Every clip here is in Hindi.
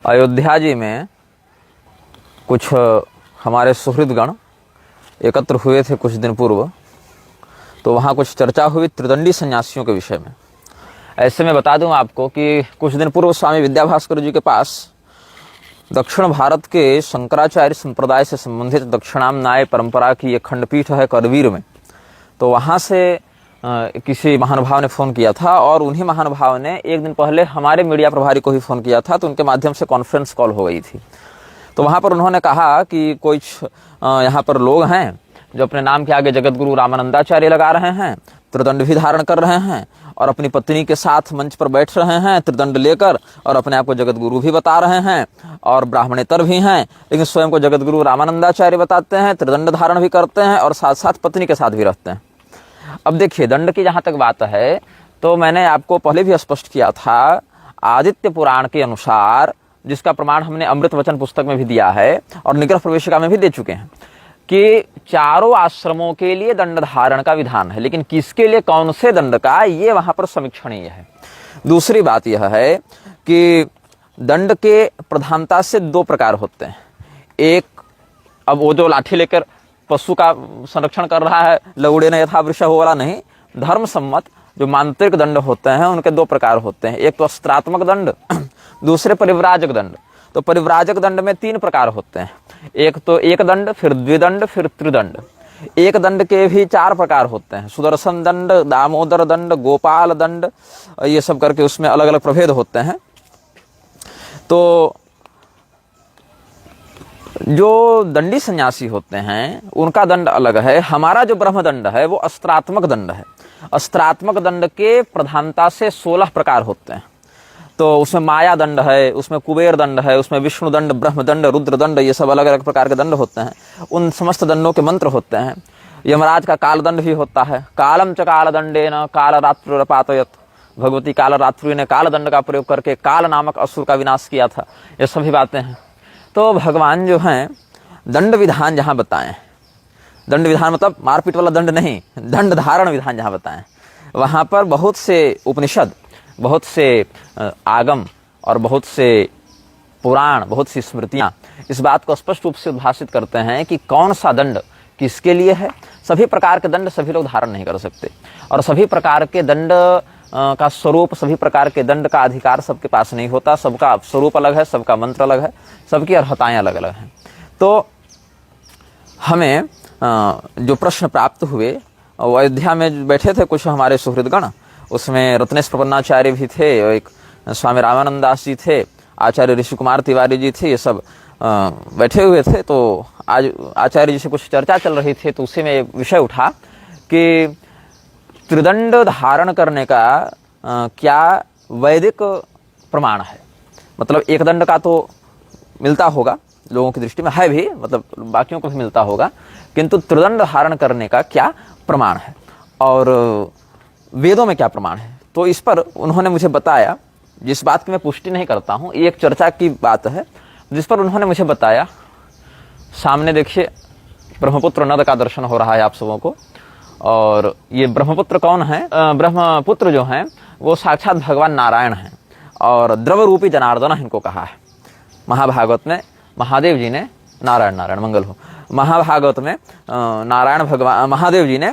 अयोध्या जी में कुछ हमारे सुहृदगण एकत्र हुए थे कुछ दिन पूर्व, तो वहाँ कुछ चर्चा हुई त्रिदंडी सन्यासियों के विषय में। ऐसे में बता दूं आपको कि कुछ दिन पूर्व स्वामी विद्याभास्कर जी के पास दक्षिण भारत के शंकराचार्य संप्रदाय से संबंधित दक्षिणामनाय परंपरा की एक खंडपीठ है करवीर में, तो वहाँ से किसी महानुभाव ने फ़ोन किया था और उन्हीं महानुभाव ने एक दिन पहले हमारे मीडिया प्रभारी को ही फ़ोन किया था, तो उनके माध्यम से कॉन्फ्रेंस कॉल हो गई थी। तो वहाँ पर उन्होंने कहा कि कुछ यहाँ पर लोग हैं जो अपने नाम के आगे जगतगुरु रामानंदाचार्य लगा रहे हैं, त्रिदंड भी धारण कर रहे हैं और अपनी पत्नी के साथ मंच पर बैठ रहे हैं त्रिदंड लेकर, और अपने आप को जगतगुरु भी बता रहे हैं और ब्राह्मणेतर भी हैं, लेकिन स्वयं को जगतगुरु रामानंदाचार्य बताते हैं, त्रिदंड धारण भी करते हैं और साथ साथ पत्नी के साथ भी रहते हैं। अब देखिए, दंड की जहाँ तक बात है तो मैंने आपको पहले भी स्पष्ट किया था, आदित्य पुराण के अनुसार, जिसका प्रमाण हमने अमृत वचन पुस्तक में भी दिया है और निग्रह प्रवेशिका में भी दे चुके हैं, कि चारों आश्रमों के लिए दंड धारण का विधान है, लेकिन किसके लिए कौन से दंड का, ये वहां पर समीक्षणीय है। दूसरी बात यह है कि दंड के प्रधानता से दो प्रकार होते हैं। एक, अब वो जो लाठी लेकर पशु का संरक्षण कर रहा है, लौड़े ने यथा वृषा हो वाला नहीं, धर्म सम्मत जो मांत्रिक दंड होते हैं उनके दो प्रकार होते हैं। एक तो अस्त्रात्मक दंड, दूसरे परिव्राजक दंड। तो परिव्राजक दंड में तीन प्रकार होते हैं। एक तो एक दंड, फिर द्विदंड, फिर त्रिदंड। एक दंड के भी चार प्रकार होते हैं, सुदर्शन दंड, दामोदर दंड, गोपाल दंड, ये सब करके उसमें अलग अलग प्रभेद होते हैं। तो जो दंडी सन्यासी होते हैं उनका दंड अलग है। हमारा जो ब्रह्म दंड है वो अस्त्रात्मक दंड है। अस्त्रात्मक दंड के प्रधानता से 16 प्रकार होते हैं। तो उसमें माया दंड है, उसमें कुबेर दंड है, उसमें विष्णु दंड, ब्रह्म दंड, रुद्र दंड, ये सब अलग अलग प्रकार के दंड होते हैं। उन समस्त दंडों के मंत्र होते हैं। यमराज का काल दंड भी होता है। कालम च काल दंडेन काल रात्रुरपातयत, भगवती काल रात्रि ने काल दंड का प्रयोग करके काल नामक असुर का विनाश किया था। ये सभी बातें हैं। तो भगवान जो हैं दंड विधान जहाँ बताएं, दंड विधान मतलब मारपीट वाला दंड नहीं, दंड धारण विधान जहाँ बताएं, वहाँ पर बहुत से उपनिषद, बहुत से आगम और बहुत से पुराण, बहुत सी स्मृतियाँ इस बात को स्पष्ट रूप से उद्भाषित करते हैं कि कौन सा दंड किसके लिए है। सभी प्रकार के दंड सभी लोग धारण नहीं कर सकते, और सभी प्रकार के दंड का स्वरूप, सभी प्रकार के दंड का अधिकार सबके पास नहीं होता। सबका स्वरूप अलग है, सबका मंत्र अलग है, सबकी अर्हताएं अलग अलग हैं। तो हमें जो प्रश्न प्राप्त हुए, अयोध्या में बैठे थे कुछ हमारे सुहृदगण, उसमें रत्नेश प्रपन्नाचार्य भी थे, एक स्वामी रामानंदास जी थे, आचार्य ऋषि कुमार तिवारी जी थे, ये सब बैठे हुए थे। तो आज आचार्य जी से कुछ चर्चा चल रही थी, तो उसी में विषय उठा कि त्रिदंड धारण करने का क्या वैदिक प्रमाण है। मतलब एक दंड का तो मिलता होगा, लोगों की दृष्टि में है भी, मतलब बाकियों को भी मिलता होगा, किंतु त्रिदंड धारण करने का क्या प्रमाण है और वेदों में क्या प्रमाण है। तो इस पर उन्होंने मुझे बताया, जिस बात की मैं पुष्टि नहीं करता हूँ, ये एक चर्चा की बात है, जिस पर उन्होंने मुझे बताया। सामने देखिए ब्रह्मपुत्र नद का दर्शन हो रहा है आप सबों को, और ये ब्रह्मपुत्र कौन है? ब्रह्मपुत्र जो हैं वो साक्षात भगवान नारायण हैं, और द्रव रूपी जनार्दन इनको कहा है। महाभागवत में महादेव जी ने, नारायण नारायण मंगल हो, महाभागवत में नारायण भगवान महादेव जी ने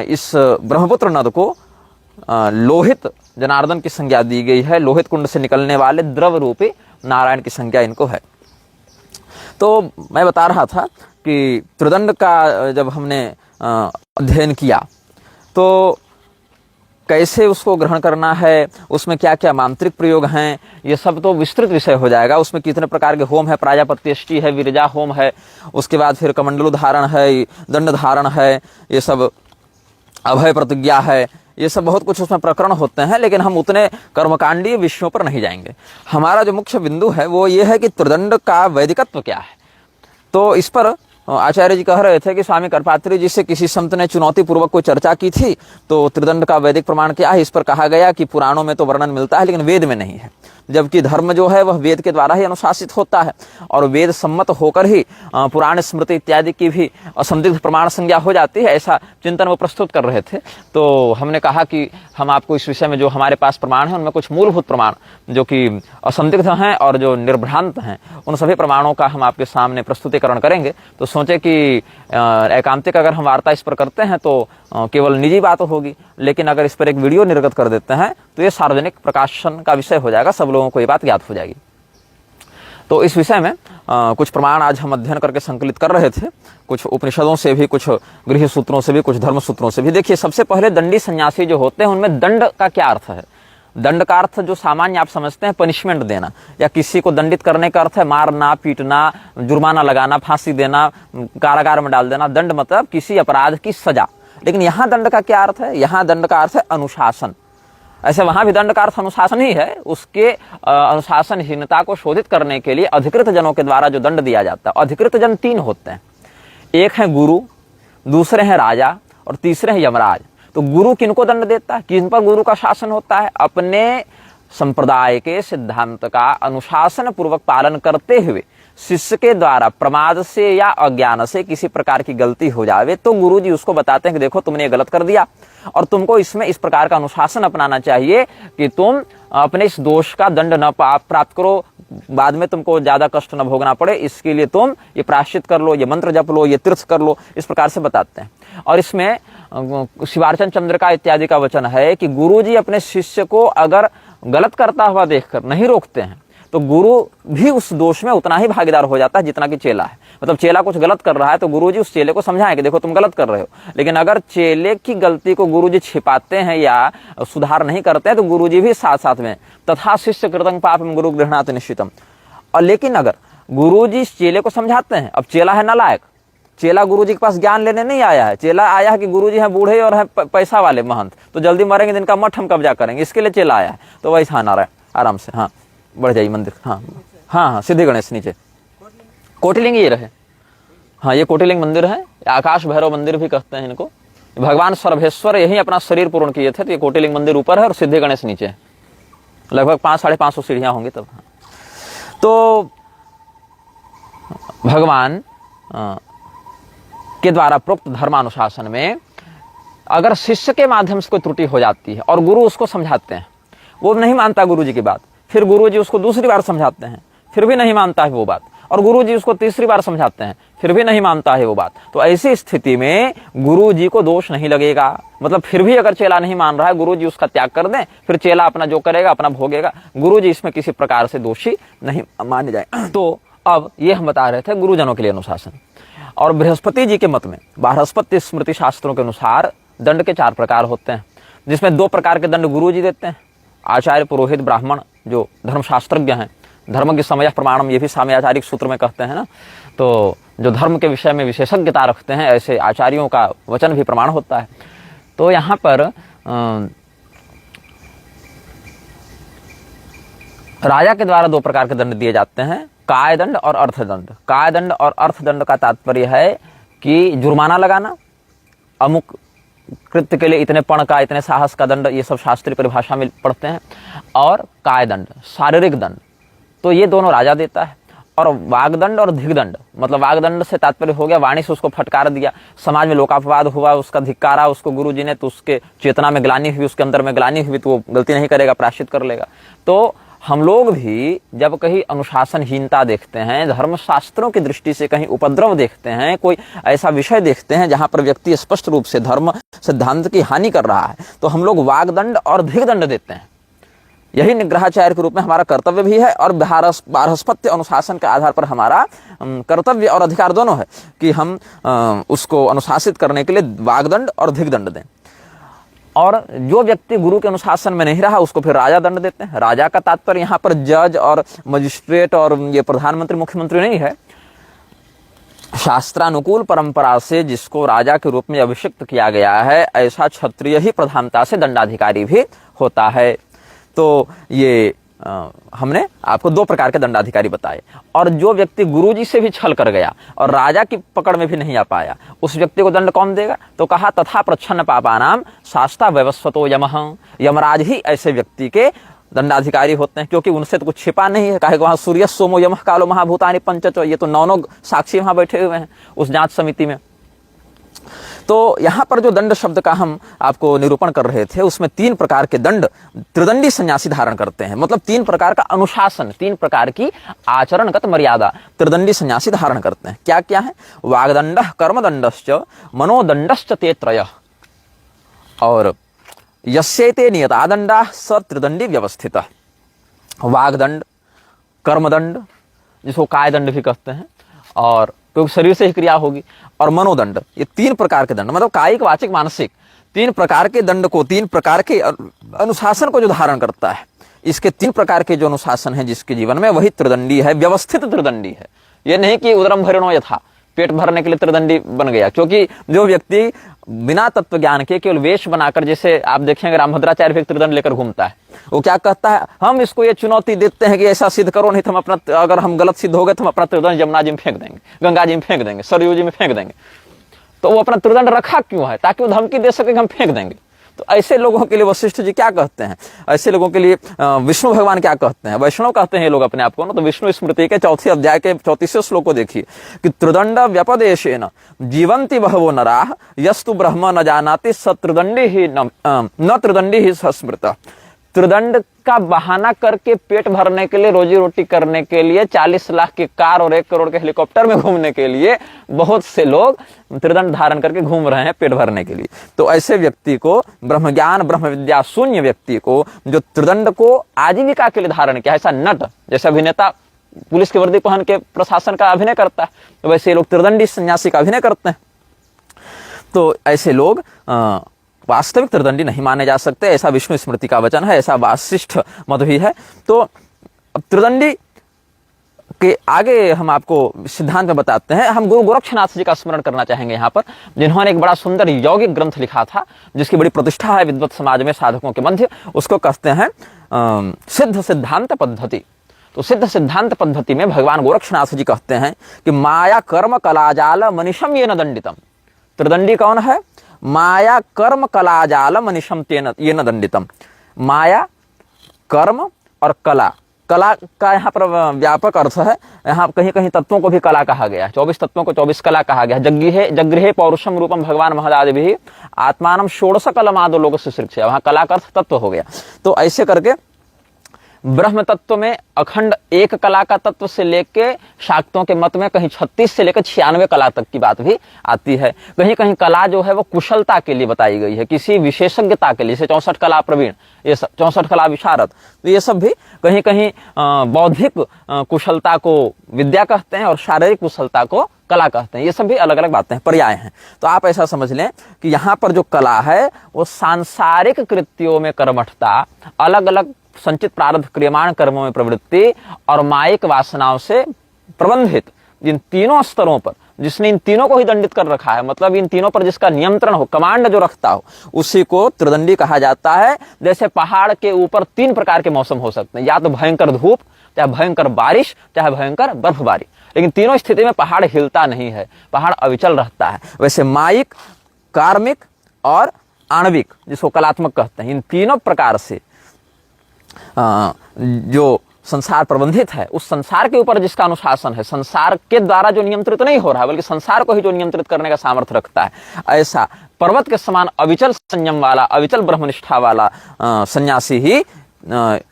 इस ब्रह्मपुत्र नद को लोहित जनार्दन की संज्ञा दी गई है। लोहित कुंड से निकलने वाले द्रव रूपी नारायण की संज्ञा इनको है। तो मैं बता रहा था कि त्रिदंड का जब हमने अध्ययन किया तो कैसे उसको ग्रहण करना है, उसमें क्या क्या मांत्रिक प्रयोग हैं, ये सब तो विस्तृत विषय हो जाएगा। उसमें कितने प्रकार के होम है, प्राजापत्यष्टि है, विरजा होम है, उसके बाद फिर कमंडलु धारण है, दंड धारण है, ये सब अभय प्रतिज्ञा है, ये सब बहुत कुछ उसमें प्रकरण होते हैं। लेकिन हम उतने कर्मकांडीय विषयों पर नहीं जाएंगे। हमारा जो मुख्य बिंदु है वो ये है कि त्रिदंड का वैदिकत्व क्या है। तो इस पर आचार्य जी कह रहे थे कि स्वामी करपात्री जी से किसी संत ने चुनौती पूर्वक कोई चर्चा की थी, तो त्रिदंड का वैदिक प्रमाण क्या है, इस पर कहा गया कि पुराणों में तो वर्णन मिलता है लेकिन वेद में नहीं है, जबकि धर्म जो है वह वेद के द्वारा ही अनुशासित होता है और वेद सम्मत होकर ही पुराण स्मृति इत्यादि की भी असंदिग्ध प्रमाण संज्ञा हो जाती है, ऐसा चिंतन वो प्रस्तुत कर रहे थे। तो हमने कहा कि हम आपको इस विषय में जो हमारे पास प्रमाण है उनमें कुछ मूलभूत प्रमाण जो कि असंदिग्ध हैं और जो निर्भ्रांत हैं उन सभी प्रमाणों का हम आपके सामने प्रस्तुतिकरण करेंगे। तो सोचे कि एकांतिक अगर हम वार्ता इस पर करते हैं तो केवल निजी बात होगी, लेकिन अगर इस पर एक वीडियो निर्गत कर देते हैं तो ये सार्वजनिक प्रकाशन का विषय हो जाएगा, सब लोगों को ये बात ज्ञात हो जाएगी। तो इस विषय में कुछ प्रमाण आज हम अध्ययन करके संकलित कर रहे थे, कुछ उपनिषदों से भी, कुछ गृह सूत्रों से भी, कुछ धर्म सूत्रों से भी। देखिए, सबसे पहले दंडी सन्यासी जो होते हैं उनमें दंड का क्या अर्थ है। दंड का अर्थ जो सामान्य आप समझते हैं पनिशमेंट देना, या किसी को दंडित करने का अर्थ है मारना, पीटना, जुर्माना लगाना, फांसी देना, कारागार में डाल देना। दंड मतलब किसी अपराध की सजा। लेकिन यहाँ दंड का क्या अर्थ है, यहाँ दंड का अर्थ है अनुशासन। ऐसे वहां भी दंड का अर्थ अनुशासन ही है, उसके अनुशासनहीनता को शोधित करने के लिए अधिकृत जनों के द्वारा जो दंड दिया जाता है। अधिकृत जन तीन होते हैं, एक है गुरु, दूसरे हैं राजा और तीसरे हैं यमराज। तो गुरु किनको दंड देता है, किन पर गुरु का शासन होता है, अपने संप्रदाय के सिद्धांत का अनुशासन पूर्वक पालन करते हुए शिष्य के द्वारा प्रमाद से या अज्ञान से किसी प्रकार की गलती हो जावे तो गुरु जी उसको बताते हैं कि देखो तुमने ये गलत कर दिया और तुमको इसमें इस प्रकार का अनुशासन अपनाना चाहिए कि तुम अपने इस दोष का दंड न प्राप्त करो, बाद में तुमको ज्यादा कष्ट न भोगना पड़े, इसके लिए तुम ये प्रायश्चित कर लो, ये मंत्र जप लो, ये तीर्थ कर लो, इस प्रकार से बताते हैं। और इसमें शिवार्चन चंद्रिका इत्यादि का वचन है कि गुरु जी अपने शिष्य को अगर गलत करता हुआ देखकर नहीं रोकते हैं तो गुरु भी उस दोष में उतना ही भागीदार हो जाता है जितना कि चेला है। मतलब चेला कुछ गलत कर रहा है तो गुरुजी उस चेले को समझाएं कि देखो तुम गलत कर रहे हो, लेकिन अगर चेले की गलती को गुरुजी छिपाते हैं या सुधार नहीं करते हैं तो गुरुजी भी साथ साथ में तथा शिष्य कृतं पापम गुरु गृह्णाति निश्चितम। और लेकिन अगर गुरुजी चेले को समझाते हैं, अब चेला है नालायक, चेला गुरुजी के पास ज्ञान लेने नहीं आया है, चेला आया है कि गुरुजी हैं बूढ़े और हैं पैसा वाले महंत, तो जल्दी मरेंगे जिनका मठ हम कब्जा करेंगे, इसके लिए चेला आया है। तो वैसा ना रहे, आराम से, हाँ बढ़ जाइए मंदिर, हाँ हाँ हाँ सिद्धि गणेश नीचे कोटिलिंग ये रहे, हाँ ये कोटिलिंग मंदिर है, आकाश भैरव मंदिर भी कहते हैं इनको। भगवान सर्वेश्वर यही अपना शरीर पूर्ण किए थे, तो ये कोटिलिंग मंदिर ऊपर है और सिद्धि गणेश नीचे है, लगभग 500-550 सीढ़ियां होंगी तब। तो भगवान के द्वारा प्रोक्त धर्मानुशासन में अगर शिष्य के माध्यम से कोई त्रुटि हो जाती है और गुरु उसको समझाते हैं, वो नहीं मानता गुरु जी की बात, फिर गुरुजी उसको दूसरी बार समझाते हैं, फिर भी नहीं मानता है वो बात, और गुरुजी उसको तीसरी बार समझाते हैं, फिर भी नहीं मानता है वो बात, तो ऐसी स्थिति में गुरुजी को दोष नहीं लगेगा। मतलब फिर भी अगर चेला नहीं मान रहा है, गुरुजी उसका त्याग कर दें, फिर चेला अपना जो करेगा अपना भोगेगा, गुरुजी इसमें किसी प्रकार से दोषी नहीं माने जाए। तो अब ये हम बता रहे थे गुरुजनों के लिए अनुशासन। और बृहस्पति जी के मत में, बृहस्पति स्मृति शास्त्रों के अनुसार दंड के 4 प्रकार होते हैं, जिसमें 2 प्रकार के दंड गुरुजी देते हैं, आचार्य पुरोहित ब्राह्मण जो धर्मशास्त्रज्ञ हैं। धर्म के समय प्रमाणम ये भी साम्याचारिक सूत्र में कहते हैं ना, तो जो धर्म के विषय में विशेषज्ञता रखते हैं ऐसे आचार्यों का वचन भी प्रमाण होता है। तो यहाँ पर राजा के द्वारा 2 प्रकार के दंड दिए जाते हैं, काय दंड और अर्थदंड। काय दंड और अर्थदंड का तात्पर्य है कि जुर्माना लगाना, अमुक कृत्य के लिए इतने पण का, इतने साहस का दंड, ये सब शास्त्रीय परिभाषा में पढ़ते हैं। और काय दंड शारीरिक दंड, तो ये दोनों राजा देता है। और वागदंड और धिग्दंड, मतलब वागदंड से तात्पर्य हो गया वाणी से उसको फटकार दिया, समाज में लोकापवाद हुआ, उसका धिक्कारा उसको गुरुजी ने, तो उसके चेतना में ग्लानि हुई, उसके अंदर में ग्लानि हुई, तो वो गलती नहीं करेगा, प्रायश्चित कर लेगा। तो हम लोग भी जब कहीं अनुशासनहीनता देखते हैं, धर्मशास्त्रों की दृष्टि से कहीं उपद्रव देखते हैं, कोई ऐसा विषय देखते हैं जहां पर व्यक्ति स्पष्ट रूप से धर्म सिद्धांत की हानि कर रहा है, तो हम लोग वागदंड और धिग्दंड देते हैं। यही निग्रहाचार्य के रूप में हमारा कर्तव्य भी है और बृहस्पत्य अनुशासन के आधार पर हमारा कर्तव्य और अधिकार दोनों है कि हम उसको अनुशासित करने के लिए वागदंड और धिग्दंड दें। और जो व्यक्ति गुरु के अनुशासन में नहीं रहा उसको फिर राजा दंड देते हैं। राजा का तात्पर्य यहाँ पर जज और मजिस्ट्रेट और ये प्रधानमंत्री मुख्यमंत्री नहीं है। शास्त्रानुकूल परंपरा से जिसको राजा के रूप में अभिषिक्त किया गया है, ऐसा क्षत्रिय ही प्रधानता से दंडाधिकारी भी होता है। तो ये हमने आपको 2 प्रकार के दंडाधिकारी बताए। और जो व्यक्ति गुरुजी से भी छल कर गया और राजा की पकड़ में भी नहीं आ पाया, उस व्यक्ति को दंड कौन देगा? तो कहा तथा प्रच्छन्न पापानाम शास्ता वैवस्वतो यमः, यमराज ही ऐसे व्यक्ति के दंडाधिकारी होते हैं, क्योंकि उनसे तो कुछ छिपा नहीं है। कहे वहां सूर्य सोमो यमः कालो महाभूतानि पंचच, ये तो 9 साक्षी वहां बैठे हुए हैं उस जांच समिति में। तो यहां पर जो दंड शब्द का हम आपको निरूपण कर रहे थे, उसमें 3 प्रकार के दंड त्रिदंडी सन्यासी धारण करते हैं। मतलब 3 प्रकार का अनुशासन, 3 प्रकार की आचरणगत मर्यादा त्रिदंडी सन्यासी धारण करते हैं। क्या क्या है? वाग्दंड, कर्मदंडश्च, मनोदंडश्च ते त्रयः। और यस्येते नियतादंडा स त्रिदंडी व्यवस्थित। वाग्दंड, कर्मदंड जिसको कायदंड भी कहते हैं, और क्योंकि शरीर से ही क्रिया होगी, और मनोदंड, ये 3 प्रकार के दंड, मतलब कायिक, वाचिक, मानसिक 3 प्रकार के दंड को, 3 प्रकार के अनुशासन को जो धारण करता है, इसके 3 प्रकार के जो अनुशासन है जिसके जीवन में, वही त्रिदंडी है, व्यवस्थित त्रिदंडी है। ये नहीं कि उदरम भरणो यथा, पेट भरने के लिए त्रिदंडी बन गया। क्योंकि जो व्यक्ति बिना तत्व ज्ञान के केवल वेश बनाकर, जैसे आप देखेंगे रामभद्राचार्य भी त्रिदंड लेकर घूमता है, वो क्या कहता है? हम इसको ये चुनौती देते हैं कि ऐसा सिद्ध करो, नहीं तो हम अपना, अगर हम गलत सिद्ध हो गए तो हम अपना त्रिदंड यमुना जी में फेंक देंगे, गंगा जी में फेंक देंगे, सरयू जी में फेंक देंगे। तो वो अपना त्रिदंड रखा क्यों है? ताकि वो धमकी दे सके कि हम फेंक देंगे। तो ऐसे लोगों के लिए वशिष्ठ जी क्या कहते हैं? ऐसे लोगों के लिए विष्णु भगवान क्या कहते हैं? वैष्णव कहते हैं ये लोग अपने आप को ना। तो विष्णु स्मृति के 4 अध्याय के 34वें श्लोक को देखिए कि त्रिदंड व्यपदेशेन जीवंति बहवो नराः यस्तु ब्रह्म न जानाति स त्रिदंडी ही न त्रिदंडी ही स्मृतः। त्रिदंड का बहाना करके पेट भरने के लिए, रोजी रोटी करने के लिए 40 लाख की कार और 1 करोड़ के हेलीकॉप्टर में घूमने के लिए बहुत से लोग त्रिदंड धारण करके घूम रहे हैं पेट भरने के लिए। तो ऐसे व्यक्ति को, ब्रह्म ज्ञान ब्रह्म विद्या शून्य व्यक्ति को, जो त्रिदंड को आजीविका के लिए धारण किया, ऐसा नट जैसे अभिनेता पुलिस की वर्दी पहन के प्रशासन का अभिनय करता है, तो वैसे लोग त्रिदंडी सन्यासी का अभिनय करते हैं। तो ऐसे लोग वास्तविक त्रिदंडी नहीं माने जा सकते, ऐसा विष्णु स्मृति का वचन है, ऐसा वासिष्ठ मत भी है। तो अब त्रिदंडी के आगे हम आपको सिद्धांत में बताते हैं। हम गुरु गोरक्षनाथ जी का स्मरण करना चाहेंगे यहाँ पर, जिन्होंने एक बड़ा सुंदर यौगिक ग्रंथ लिखा था, जिसकी बड़ी प्रतिष्ठा है विद्वत समाज में, साधकों के मध्य। उसको कहते हैं सिद्ध सिद्धांत पद्धति। तो सिद्ध सिद्धांत पद्धति में भगवान गोरक्षनाथ जी कहते हैं कि माया कर्म कलाजाल मनीषम ये न दंडितम। त्रिदंडी कौन है? माया कर्म कलाजाल मनीषम ये न दंडितम। माया, कर्म और कला, कला का यहाँ पर व्यापक अर्थ है। यहाँ कहीं कहीं तत्वों को भी कला कहा गया है, 24 तत्वों को 24 कला कहा गया है। जगृहे पौरुषम रूपम भगवान महदादि भी आत्मानम षोडश कलमादो लोग शिक्षा, वहां कला का अर्थ तत्व हो गया। तो ऐसे करके ब्रह्म तत्व में अखंड एक कला का तत्व से लेके शाक्तों के मत में कहीं 36 से लेकर 96 कला तक की बात भी आती है। कहीं कहीं कला जो है वो कुशलता के लिए बताई गई है, किसी विशेषज्ञता के लिए, जैसे 64 कला प्रवीण, ये सब 64 कला विशारद, तो ये सब भी कहीं कहीं बौद्धिक कुशलता को विद्या कहते हैं और शारीरिक कुशलता को कला कहते हैं। ये सब भी अलग अलग बातें हैं, पर्याय हैं। तो आप ऐसा समझ लें कि यहाँ पर जो कला है वो सांसारिक कृत्यों में कर्मठता, अलग अलग संचित प्रारब्ध क्रियमाण कर्मों में प्रवृत्ति और मायिक वासनाओं से प्रबंधित, इन तीनों स्तरों पर जिसने इन तीनों को ही दंडित कर रखा है, मतलब इन तीनों पर जिसका नियंत्रण हो, कमांड जो रखता हो, उसी को त्रिदंडी कहा जाता है। जैसे पहाड़ के ऊपर 3 प्रकार के मौसम हो सकते हैं, या तो भयंकर धूप, चाहे भयंकर बारिश, चाहे भयंकर बर्फबारी, लेकिन तीनों स्थिति में पहाड़ हिलता नहीं है, पहाड़ अविचल रहता है। वैसे मायिक, कार्मिक और आणविक, जिसको कलात्मक कहते हैं, इन तीनों प्रकार से जो संसार प्रबंधित है, उस संसार के ऊपर जिसका अनुशासन है, संसार के द्वारा जो नियंत्रित नहीं हो रहा है, बल्कि संसार को ही जो नियंत्रित करने का सामर्थ्य रखता है, ऐसा पर्वत के समान अविचल संयम वाला, अविचल ब्रह्मनिष्ठा वाला सन्यासी ही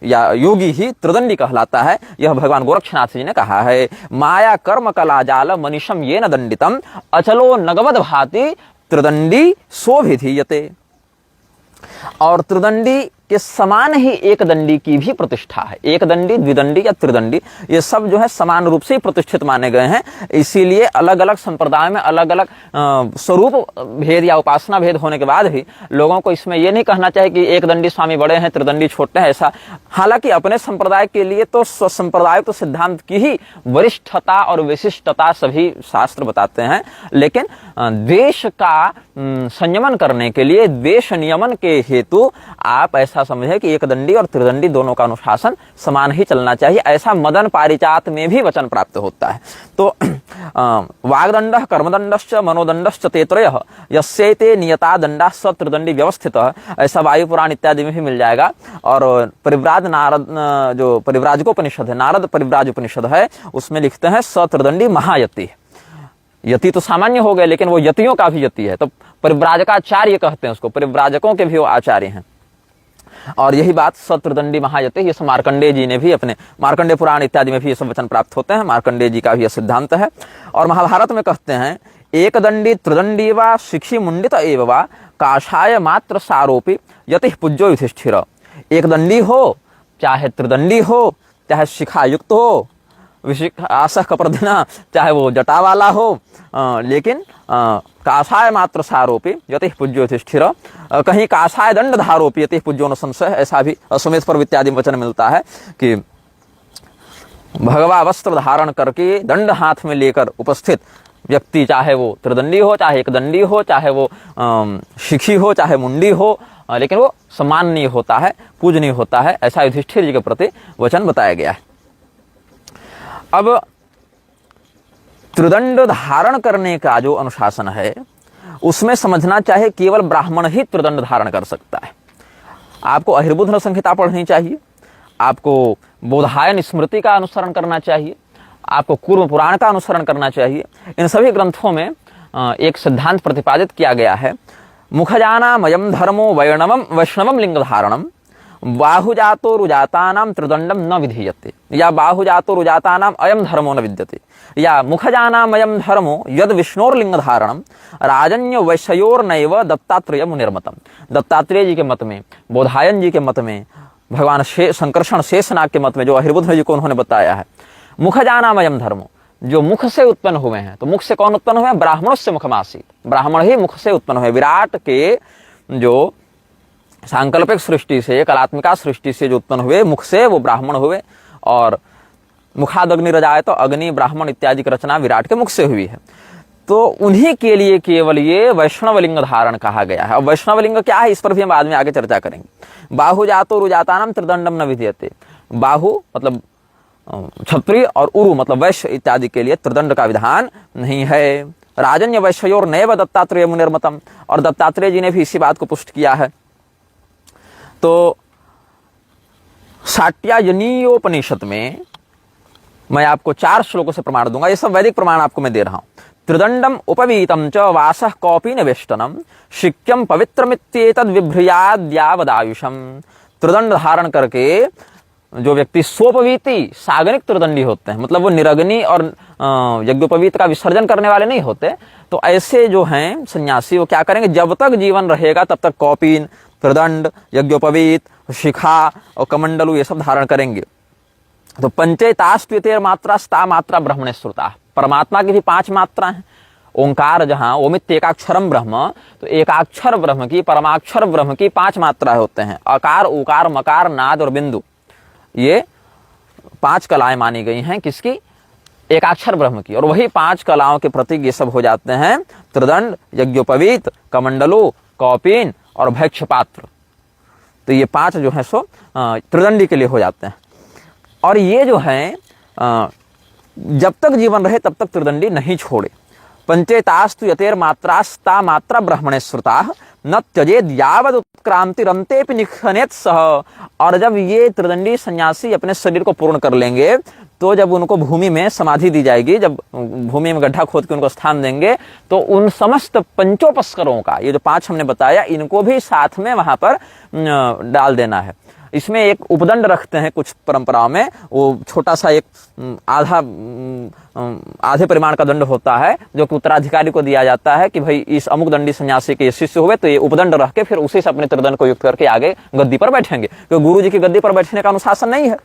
या योगी ही त्रिदंडी कहलाता है। यह भगवान गोरक्षनाथ जी ने कहा है। माया कर्म कला जाल मनीषम ये न दंडितम अचलो नगवद भाति त्रिदंडी सोभिधीयते। और त्रिदंडी के समान ही एक दंडी की भी प्रतिष्ठा है। एक दंडी, द्विदंडी या त्रिदंडी, ये सब जो है समान रूप से प्रतिष्ठित माने गए हैं। इसीलिए अलग अलग संप्रदाय में अलग अलग स्वरूप भेद या उपासना भेद होने के बाद भी लोगों को इसमें ये नहीं कहना चाहिए कि एक दंडी स्वामी बड़े हैं, त्रिदंडी छोटे हैं, ऐसा। हालांकि अपने संप्रदाय के लिए तो स्वसंप्रदाय तो सिद्धांत की ही वरिष्ठता और विशिष्टता सभी शास्त्र बताते हैं, लेकिन द्वेष का संयमन करने के लिए, द्वेष नियमन के हेतु आप ऐसा ऐसा समझे कि एक दंडी और त्रिदंडी दोनों का अनुशासन समान ही चलना चाहिए। ऐसा मदन पारिजात में भी वचन प्राप्त होता है। तो वाग्दंड कर्मदंडश्च मनोदंडश्च ते त्रयः यस्यैते नियता दंडा स त्रिदंडी व्यवस्थित, ऐसा वायु पुराण इत्यादि में भी मिल जाएगा। और परिव्राज नारद, जो परिव्राजकोपनिषद है, नारद परिव्राज उपनिषद है, उसमें लिखते हैं स त्रिदंडी महायति। यति तो सामान्य हो गए, लेकिन वो यतियों का भी यति है, तो परिव्राजकाचार्य कहते हैं उसको, परिव्राजकों के भी वो आचार्य हैं। और यही बात सत्रदंडी महायति, ये सब मार्कंडेय जी ने भी अपने मार्कंडेय पुराण इत्यादि में भी ये सब वचन प्राप्त होते हैं। मार्कंडेय जी का भी यह सिद्धांत है। और महाभारत में कहते हैं एक दंडी त्रिदंडी वा शिक्षी मुंडित एव वा काषाय मात्र सारोपी यति पूज्यो युधिष्ठिर। एक दंडी हो चाहे त्रिदंडी हो, चाहे शिखा युक्त हो, आसह कप्रधना, चाहे वो जटा वाला हो, लेकिन काषाय मात्र सारोपी यति पूज्यो युधिष्ठिर, कहीं काषाय दंड धारोपी यति पूज्यो न संशय, ऐसा भी अश्वमेध पर्व इत्यादि वचन मिलता है कि भगवा वस्त्र धारण करके दंड हाथ में लेकर उपस्थित व्यक्ति, चाहे वो त्रिदंडी हो, चाहे एक दंडी हो, चाहे वो शिखी हो, चाहे मुंडी हो, लेकिन वो सम्माननीय होता है, पूजनीय होता है, ऐसा युधिष्ठिर जी के प्रति वचन बताया गया है। अब त्रिदंड धारण करने का जो अनुशासन है, उसमें समझना चाहिए केवल ब्राह्मण ही त्रिदंड धारण कर सकता है। आपको अहिर्बुध संहिता पढ़नी चाहिए, आपको बोधायन स्मृति का अनुसरण करना चाहिए, आपको कूर्म पुराण का अनुसरण करना चाहिए। इन सभी ग्रंथों में एक सिद्धांत प्रतिपादित किया गया है, मुखजानामयं धर्मो वैष्णवम लिंग धारणम बाहुजातो रुजातानाम त्रिदंडम न विधीयते, या बाहुजातो रुजातानाम अयम धर्मो न विद्यते, या मुखजानामयम धर्मो यद विष्णोर्लिंग धारणम राजन्य वैश्योर्नैव दत्तात्रेय मुनिर्मतम। दत्तात्रेय जी के मत में, बोधायन जी के मत में, भगवान संकर्षण शेषनाग के मत में, जो अहिर्बुध जी को उन्होंने बताया है, मुखजानामयम धर्मो, जो मुख से उत्पन्न हुए हैं। तो मुख से कौन उत्पन्न हुए? ब्राह्मणों से मुखमासीत, ब्राह्मण ही मुख से उत्पन्न हुए। विराट के जो सांकल्पिक सृष्टि से, कलात्मिका सृष्टि से जो उत्पन्न हुए, मुख से वो ब्राह्मण हुए। और मुखादग्नि रजाए, तो अग्नि ब्राह्मण इत्यादि की रचना विराट के मुख से हुई है। तो उन्हीं के लिए केवल ये वैष्णवलिंग धारण कहा गया है। और वैष्णवलिंग क्या है, इस पर भी हम बाद में आगे चर्चा करेंगे। बाहुजातो रुजातानाम त्रिदंडम न विधीयते, बाहु मतलब क्षत्रिय और उरु मतलब वैश्य इत्यादि के लिए त्रिदंड का विधान नहीं है। राजन्य वैश्योर नैव दत्तात्रेय मुनिर्मतम, और दत्तात्रेय जी ने भी इसी बात को पुष्ट किया है। तो शाट्यायनीयोपनिषद में मैं आपको 4 श्लोकों से प्रमाण दूंगा, ये सब वैदिक प्रमाण आपको मैं दे रहा हूं। त्रिदंडम उपवीतम च वासः कौपी निवेष्टनम शिक्यम पवित्रमित्येतद् विभ्रयाद्यावदायुषम। त्रिदंड धारण करके जो व्यक्ति सोपवीति सागनिक त्रिदंडी होते हैं, मतलब वो निरग्नि और यज्ञोपवीत का विसर्जन करने वाले नहीं होते, तो ऐसे जो हैं सन्यासी, वो क्या करेंगे, जब तक जीवन रहेगा तब तक कौपीन, त्रिदंड, यज्ञोपवीत, शिखा और कमंडलू ये सब धारण करेंगे। तो पंचेतास्त्वितेर मात्रा स्ता मात्रा ब्रह्मणे श्रुता, परमात्मा की भी 5 मात्रा हैं। ओंकार जहां ओमित एकाक्षरम ब्रह्म, तो एकाक्षर ब्रह्म की, परमाक्षर ब्रह्म की 5 मात्राएं होते हैं, अकार, उकार, मकार, नाद और बिंदु। ये 5 कलाएं मानी गई हैं किसकी? एकाक्षर ब्रह्म की। और वही 5 कलाओं के प्रतीक ये सब हो जाते हैं त्रिदंड, यज्ञोपवीत, कमंडलू, कौपीन और भैक्ष पात्र। तो ये 5 जो है सो त्रिदंडी के लिए हो जाते हैं। और ये जो है जब तक जीवन रहे तब तक त्रिदंडी नहीं छोड़े। पंचेतास्तु यतेर मात्रास्ता मात्रा ब्रह्मणे श्रुता न त्यजेद यावद उत्क्रांतिरंतेपि निखनेत सह। और जब ये त्रिदंडी सन्यासी अपने शरीर को पूर्ण कर लेंगे, तो जब उनको भूमि में समाधि दी जाएगी, जब भूमि में गड्ढा खोद के उनको स्थान देंगे, तो उन समस्त पंचोपस्करों का, ये जो 5 हमने बताया, इनको भी साथ में वहां पर डाल देना है। इसमें एक उपदंड रखते हैं कुछ परंपराओं में, वो छोटा सा एक आधे परिमाण का दंड होता है, जो कि उत्तराधिकारी को दिया जाता है कि भाई इस अमुक दंडी सन्यासी के शिष्य हुए, तो ये उपदंड रख के फिर उसी से अपने त्रिदंड को युक्त करके आगे गद्दी पर बैठेंगे। क्योंकि गुरु जी की गद्दी पर बैठने का अनुशासन नहीं है।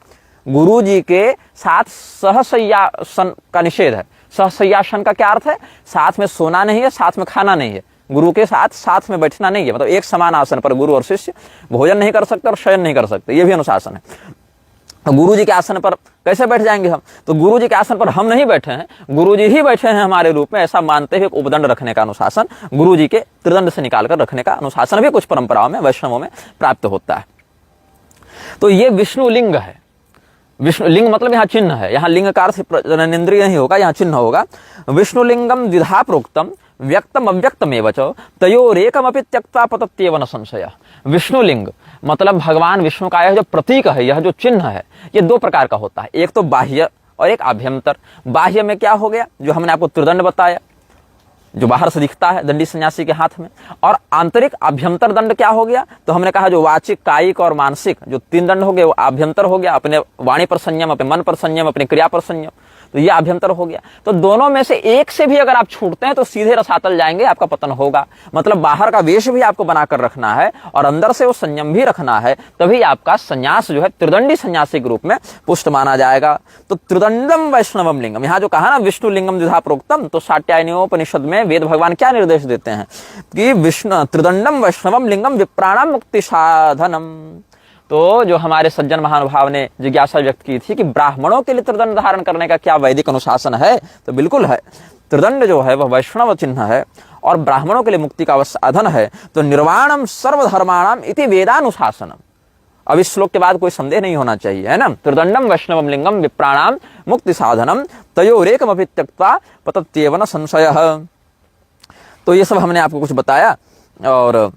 गुरु जी के साथ सहशय्यासन का निषेध है। सहशय्यासन का क्या अर्थ है? साथ में सोना नहीं है, साथ में खाना नहीं है। गुरु के साथ में बैठना नहीं है, मतलब एक समान आसन पर गुरु और शिष्य भोजन नहीं कर सकते और शयन नहीं कर सकते, ये भी अनुशासन है। तो गुरु जी के आसन पर कैसे बैठ जाएंगे हम? तो गुरु जी के आसन पर हम नहीं बैठे हैं, गुरु जी ही बैठे हैं हमारे रूप में, ऐसा मानते हुए उपदंड रखने का अनुशासन, गुरु जी के त्रिदंड से निकालकर रखने का अनुशासन भी कुछ परंपराओं में, वैष्णवों में प्राप्त होता है। तो ये विष्णु लिंग है। विष्णु लिंग मतलब यहाँ चिन्ह है, यहाँ लिंगकार से जननेन्द्रिय नहीं होगा, यहाँ चिन्ह होगा। विष्णुलिंगम द्विधा प्रोक्तम व्यक्तम अव्यक्तमेव च तयोरेकमपि त्यक्त्वा पतत्येव न संशयः। विष्णुलिंग मतलब भगवान विष्णु का यह जो प्रतीक है, यह जो चिन्ह है, ये दो प्रकार का होता है, एक तो बाह्य और एक आभ्यंतर। बाह्य में क्या हो गया, जो हमने आपको त्रिदंड बताया, जो बाहर से दिखता है दंडी सन्यासी के हाथ में, और आंतरिक आभ्यंतर दंड क्या हो गया, तो हमने कहा जो वाचिक, कायिक और मानसिक जो तीन दंड हो गए वो आभ्यंतर हो गया, अपने वाणी पर संयम, अपने मन पर संयम, अपनी क्रिया पर संयम, तो ये आभ्यंतर हो गया। तो दोनों में से एक से भी अगर आप छूटते हैं तो सीधे रसातल जाएंगे, आपका पतन होगा। मतलब बाहर का वेश भी आपको बनाकर रखना है और अंदर से वो संयम भी रखना है, तभी आपका संन्यास जो है त्रिदंडी सन्यासी के रूप में पुष्ट माना जाएगा। तो त्रिदंडम वैष्णवम लिंगम, यहाँ जो कहा ना विष्णु लिंगम द्विधा प्रोक्तम, तो शाट्यायनोपनिषद में वेद भगवान क्या निर्देश देते हैं कि विष्णु त्रिदंडम वैष्णवम लिंगम विप्राणाम मुक्ति साधनम। तो जो हमारे सज्जन महानुभाव ने जिज्ञासा व्यक्त की थी कि ब्राह्मणों के लिए त्रिदंड धारण करने का क्या वैदिक अनुशासन है, तो बिल्कुल है। त्रिदंड जो है वह वैष्णव चिन्ह है और ब्राह्मणों के लिए मुक्ति का साधन है। तो निर्वाणम सर्वधर्माणाम इति वेदानुशासनम। अब इस श्लोक के बाद कोई संदेह नहीं होना चाहिए, है ना। त्रिदंडम वैष्णवम लिंगम विप्राणाम मुक्ति साधनम तयोरेकमपि त्यक्त्वा पतत्येव न संशयः। तो ये सब हमने आपको कुछ बताया। और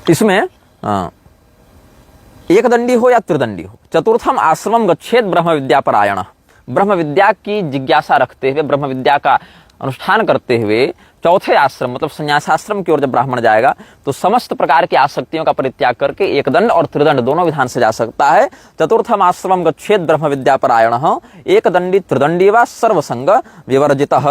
इसमें एक दंडी हो या त्रिदंडी हो, चतुर्थम आश्रमम गच्छेद ब्रह्म विद्या परायण। ब्रह्म विद्या की जिज्ञासा रखते हुए, ब्रह्म विद्या का अनुष्ठान करते हुए चौथे आश्रम मतलब संन्यासाश्रम की ओर जब ब्राह्मण जाएगा तो समस्त प्रकार की आसक्तियों का परित्याग करके एक दंड और त्रिदंड दोनों विधान से जा सकता है। चतुर्थम आश्रमम गच्छेद ब्रह्म विद्या परायण एक दंडी त्रिदंडी व सर्वसंग विवर्जितः।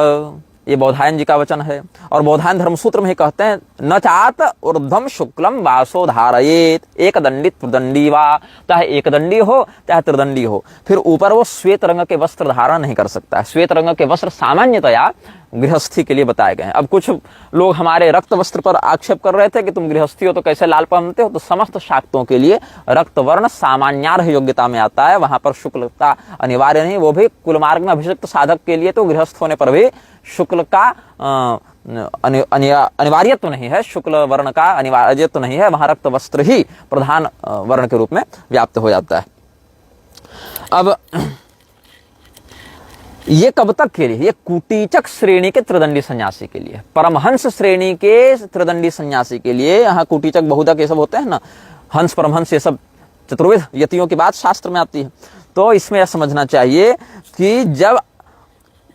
ये बौधायन जी का वचन है। और बौधायन धर्मसूत्र में ही कहते हैं न चात ऊर्ध्वम शुक्लम वासो धारयेत। एक दंडी त्रिदंडी वा, चाहे एक दंडी हो चाहे त्रिदंडी हो, फिर ऊपर वो श्वेत रंग के वस्त्र धारण नहीं कर सकता है। श्वेत रंग के वस्त्र सामान्यतया गृहस्थी के लिए बताए गए हैं। अब कुछ लोग हमारे रक्त वस्त्र पर आक्षेप कर रहे थे कि तुम गृहस्थी हो तो कैसे लाल पहनते हो, तो समस्त शाक्तों के लिए रक्त वर्ण सामान्यार्ह योग्यता में आता है, वहां पर शुक्लता अनिवार्य नहीं। वो भी कुलमार्ग में अभिषिक्त साधक के लिए तो गृहस्थ होने पर भी शुक्ल का अनिवार्यत्व तो नहीं है, शुक्ल वर्ण का अनिवार्यत्व तो नहीं है, वहां रक्त वस्त्र ही प्रधान वर्ण के रूप में व्याप्त हो जाता है। अब ये कब तक के लिए, ये कुटीचक श्रेणी के त्रिदंडी सन्यासी के लिए, परमहंस श्रेणी के त्रिदंडी सन्यासी के लिए। यहाँ कुटीचक बहुधा ये सब होते हैं ना, हंस परमहंस ये सब चतुर्वेद यतियों की बात शास्त्र में आती है। तो इसमें यह समझना चाहिए कि जब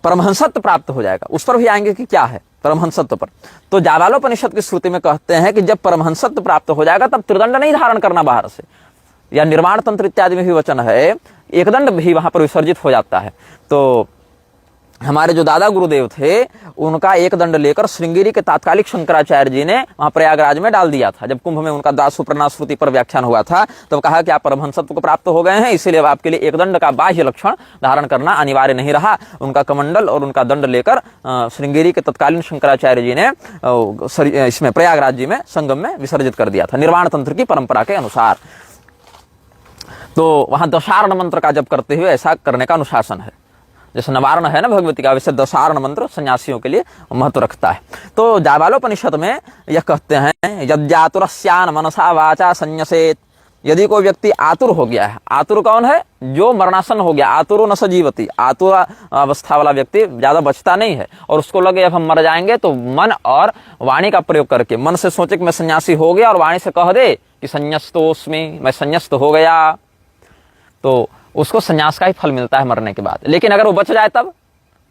परमहंसत्व प्राप्त हो जाएगा, उस पर भी आएंगे कि क्या है परमहंसत्व पर, तो जाबालोपनिषद की श्रुति में कहते हैं कि जब परमहंसत्व प्राप्त हो जाएगा तब त्रिदंड नहीं धारण करना बाहर से, या निर्माण तंत्र इत्यादि में भी वचन है, एक दंड भी वहां पर विसर्जित हो जाता है। तो हमारे जो दादा गुरुदेव थे उनका एक दंड लेकर श्रृंगेरी के तात्कालिक शंकराचार्य जी ने वहां प्रयागराज में डाल दिया था। जब कुंभ में उनका दासुप्रणा श्रुति पर व्याख्यान हुआ था तब कहा कि आप परमहंसत्व को प्राप्त हो गए हैं, इसीलिए आपके लिए एक दंड का बाह्य लक्षण धारण करना अनिवार्य नहीं रहा। उनका कमंडल और उनका दंड लेकर श्रृंगेरी के तत्कालीन शंकराचार्य जी ने इसमें प्रयागराज जी में संगम में विसर्जित कर दिया था निर्वाण तंत्र की परंपरा के अनुसार। तो वहां दशारण मंत्र का जप करते हुए ऐसा करने का अनुशासन है। जैसे नवारण है ना भगवती का, वैसे दशारण मंत्र सन्यासियों के लिए महत्व रखता है। तो जाबालोपनिषद में यह कहते हैं यद्यातुरस्यान मनसा वाचा संन्यसेत। यदि कोई व्यक्ति आतुर हो गया है, आतुर कौन है, जो मरणासन हो गया, आतुरो न सजीवती, आतुर अवस्था वाला व्यक्ति ज्यादा बचता नहीं है, और उसको लगे अब हम मर जाएंगे, तो मन और वाणी का प्रयोग करके मन से सोचे कि मैं सन्यासी हो गया, और वाणी से कह दे कि संन्यस्तोस्मि, मैं संन्यस्त हो गया, तो उसको संन्यास का ही फल मिलता है मरने के बाद। लेकिन अगर वो बच जाए तब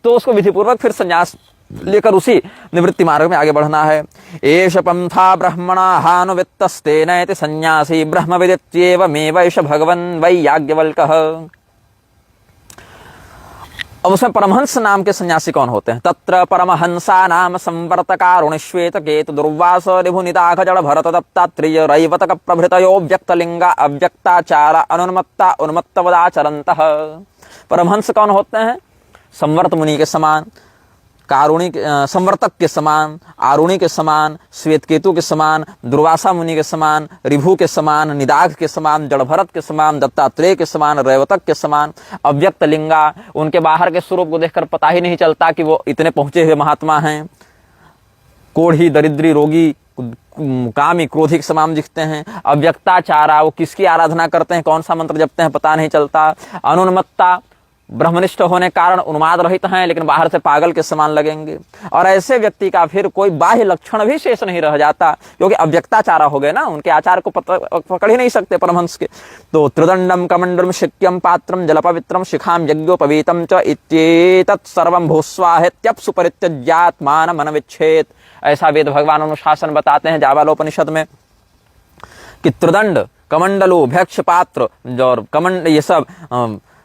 तो उसको विधिपूर्वक फिर संन्यास लेकर उसी निवृत्ति मार्ग में आगे बढ़ना है। एष पंथा ब्रह्मणा हानुवित्तस्तेन इति संन्यासी ब्रह्मविदित्येवमेवैष भगवन् वै याज्ञवल्क्यः। अब उसमें परमहंस नाम के सन्यासी कौन होते हैं? तत्र परमहंसा नाम संवर्तकारुणि श्वेत केतु दुर्वास ऋभुनिदाघ जड़ भरत दत्तात्रेय रैवतक प्रभृतयो व्यक्तलिंगा अव्यक्ताचार अनुन्मत्ता उन्मत्तवदाचरन्तः। परमहंस कौन होते हैं? संवर्त मुनि के समान, कारुणिक संवर्तक के समान, आरुणि के समान, श्वेतकेतु के समान, दुर्वासा मुनि के समान, ऋभु के समान, निदाघ के समान, जड़भरत के समान, दत्तात्रेय के समान, रैवतक के समान, अव्यक्त लिंगा। उनके बाहर के स्वरूप को देखकर पता ही नहीं चलता कि वो इतने पहुंचे हुए महात्मा हैं। कोढ़ी, दरिद्री, रोगी कामी क्रोधिक समाम दिखते हैं। अव्यक्ताचारा, वो किसकी आराधना करते हैं, कौन सा मंत्र जपते हैं पता नहीं चलता। अनुन्मत्ता, ब्रह्मनिष्ठ होने के कारण उन्माद रहित हैं लेकिन बाहर से पागल के समान लगेंगे। और ऐसे व्यक्ति का फिर कोई बाह्य लक्षण भी शेष नहीं रह जाता, क्योंकि अव्यक्ताचारा हो गए ना, उनके आचार को पकड़ ही नहीं सकते परमहंस के। तो त्रिदंडम कमंडलम शिक्यम पात्रम जलपवित्रम शिखाम यज्ञोपवीतम च इत्येतत् सर्वं भूस्वाहेत्यप्सु परित्यज्यात्मान मनविच्छेद। ऐसा वेद भगवान अनुशासन बताते हैं जाबालोपनिषद में कि त्रिदंड, कमंडलो, भक्ष पात्र और कमंड, ये सब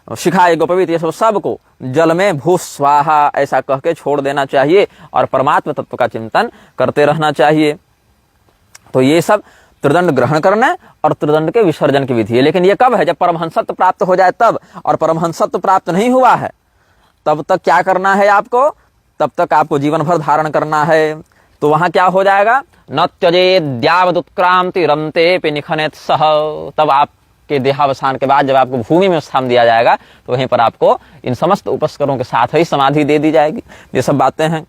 शिखा यज्ञोपवीत, ये सबको जल में भूस्वाहा ऐसा कह के छोड़ देना चाहिए और परमात्म तत्व का चिंतन करते रहना चाहिए। तो ये सब त्रिदंड ग्रहण करना और त्रिदंड के विसर्जन की विधि है। लेकिन ये कब है, जब परमहंसत्व प्राप्त हो जाए तब। और परमहंसत्व प्राप्त नहीं हुआ है तब तक क्या करना है आपको, तब तक आपको जीवन भर धारण करना है। तो वहां क्या हो जाएगा, न त्यजेद्यावदुत्क्रांति रमते पे निखनेत सह। तब आप के देहावसान के बाद जब आपको भूमि में स्थान दिया जाएगा तो वहीं पर आपको इन समस्त उपस्करों के साथ ही समाधि दे दी जाएगी। ये सब बातें हैं।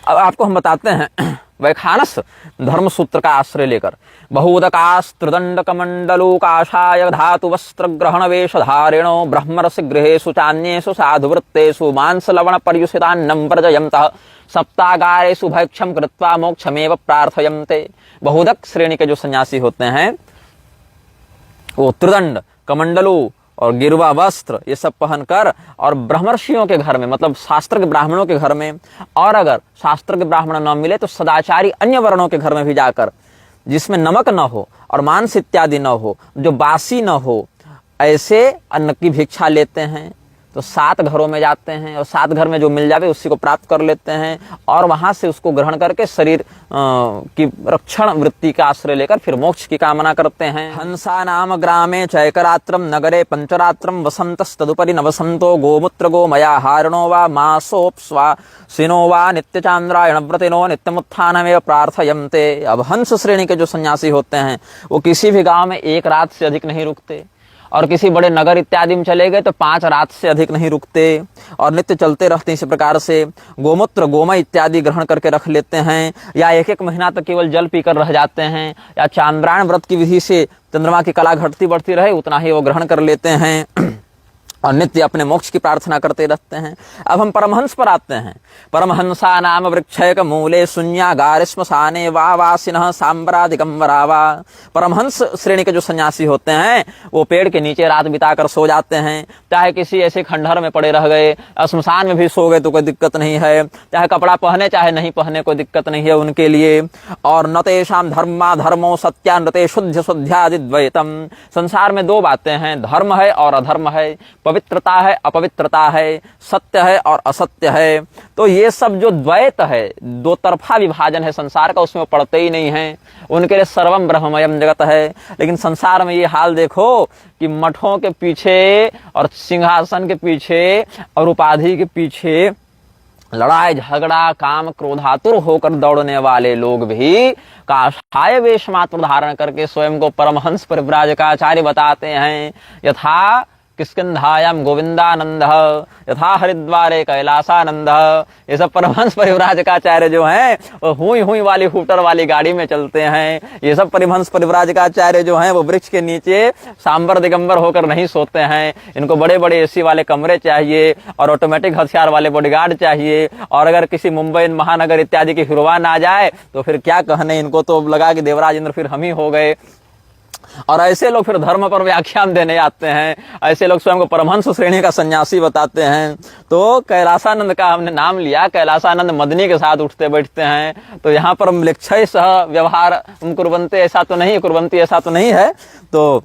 अब आपको हम बताते हैं वैखानस धर्म सूत्र का आश्रय लेकर। बहुदकास्त्रिदंड कमंडलोकाशाय धातु वस्त्र ग्रहण वेशधारिणो ब्रह्मरस गृहेषु चान्येषु साधुवृत्तेषु मांस लवण पर्युषितान्नं वर्जयन्तः सप्तागारेषु भैक्षम कृत्वा मोक्षमेव प्रार्थयन्ते। बहुदक श्रेणी के जो सन्यासी होते हैं वो त्रिदंड, कमंडलू और गिरवा वस्त्र ये सब पहनकर और ब्रह्मर्षियों के घर में, मतलब शास्त्र के ब्राह्मणों के घर में, और अगर शास्त्र के ब्राह्मण न मिले तो सदाचारी अन्य वर्णों के घर में भी जाकर, जिसमें नमक न हो और मांस इत्यादि न हो, जो बासी न हो, ऐसे अन्न की भिक्षा लेते हैं। तो 7 घरों में जाते हैं और 7 घर में जो मिल जावे उसी को प्राप्त कर लेते हैं और वहां से उसको ग्रहण करके शरीर की रक्षण वृत्ति का आश्रय लेकर फिर मोक्ष की कामना करते हैं। हंसा नाम ग्रामे चैकरात्रम नगरे पंचरात्रम वसंतस्तदुपरि नवसंतो गोमूत्र गोमया हारणो वा मासोपस्वासिनो वा नित्यचांद्रायण व्रतिनो नित्यमुत्थानमेव प्रार्थयन्ते। अब हंस श्रेणी के जो सन्यासी होते हैं वो किसी भी गांव में 1 रात से अधिक नहीं रुकते और किसी बड़े नगर इत्यादि में चले गए तो 5 रात से अधिक नहीं रुकते और नित्य चलते रहते हैं। इसी प्रकार से गोमूत्र गोमय इत्यादि ग्रहण करके रख लेते हैं, या 1-1 महीना तक केवल जल पीकर रह जाते हैं, या चांद्रायण व्रत की विधि से चंद्रमा की कला घटती बढ़ती रहे उतना ही वो ग्रहण कर लेते हैं और नित्य अपने मोक्ष की प्रार्थना करते रहते हैं। अब हम परमहंस पर आते हैं। परमहंसा नाम वृक्षैक मूले शून्यागार श्मशाने वा वासिनः सांबरादिगंबरा वा। परमहंस श्रेणी के जो सन्यासी होते हैं वो पेड़ के नीचे रात बिताकर सो जाते हैं, चाहे किसी ऐसे खंडहर में पड़े रह गए, श्मशान में भी सो गए तो कोई दिक्कत नहीं है, चाहे कपड़ा पहने चाहे नहीं पहने कोई दिक्कत नहीं है उनके लिए। और न तेषां धर्मा धर्मो सत्या नृते शुद्ध शुद्ध्यादिद्वैतम। संसार में 2 बातें हैं, धर्म है और अधर्म है, पवित्रता है अपवित्रता है, सत्य है और असत्य है। तो ये सब जो द्वैत है, 2 तरफा विभाजन है संसार का, उसमें वो पढ़ते ही नहीं है। उनके लिए सर्वम ब्रह्ममयम जगत है। लेकिन संसार में ये हाल देखो कि मठों के पीछे और सिंहासन के पीछे और उपाधि के पीछे लड़ाई झगड़ा काम क्रोधातुर होकर दौड़ने वाले लोग भी काषाय वेश मात्र धारण करके स्वयं को परमहंस परिव्राजकाचार्य बताते हैं। यथा किष्किंधायाम गोविंदानंद, यथा हरिद्वारे कैलासानंद। ये सब परमहंस परिव्राजकाचार्य जो हैं वो हुई हुई वाली हूटर वाली गाड़ी में चलते हैं। ये सब परमहंस परिव्राजकाचार्य जो हैं वो वृक्ष के नीचे सांबर दिगंबर होकर नहीं सोते हैं। इनको बड़े बड़े एसी वाले कमरे चाहिए और ऑटोमेटिक हथियार वाले बॉडीगार्ड चाहिए। और अगर किसी मुंबई महानगर इत्यादि की हिरवान आ जाए तो फिर क्या कहने, इनको तो लगा कि देवराज इंद्र फिर हम ही हो गए। और ऐसे लोग फिर धर्म पर व्याख्यान देने आते हैं, ऐसे लोग स्वयं को परमहंस श्रेणी का सन्यासी बताते हैं। तो कैलासानंद का हमने नाम लिया, कैलासानंद मदनी के साथ उठते बैठते हैं। तो यहाँ पर म्लेच्छय सह व्यवहार कुर्वन्ते ऐसा तो नहीं, कुर्वन्ती ऐसा तो नहीं है। तो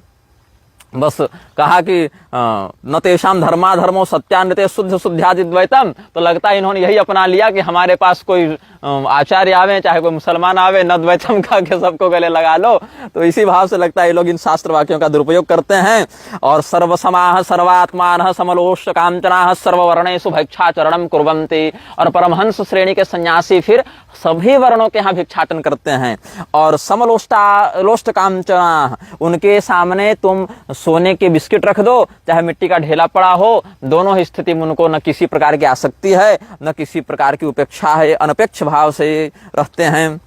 बस कहा कि न तेषां धर्मा धर्मो सत्यान्यते शुद्ध शुद्ध्यादिद्वैतम। तो लगता है इन्होंने यही अपना लिया कि हमारे पास कोई आचार्य आवे चाहे कोई मुसलमान आवे, न द्वैतम का के सबको गले लगा लो। तो इसी भाव से लगता है ये लोग इन शास्त्र वाक्यों का दुरुपयोग करते हैं। और सर्वसमाः सर्वात्मानः समलोष्ट कांचनाः सर्ववर्णेषु भिक्षाचरणं कुर्वन्ति। और परमहंस श्रेणी के सन्यासी फिर सभी वर्णों के यहाँ भिक्षाटन करते हैं। और समलोष्ट कांचनाः, उनके सामने तुम सोने के बिस्किट रख दो चाहे मिट्टी का ढेला पड़ा हो, दोनों ही स्थिति में उनको न किसी प्रकार की आसक्ति है न किसी प्रकार की उपेक्षा है, अनपेक्ष भाव से रहते हैं।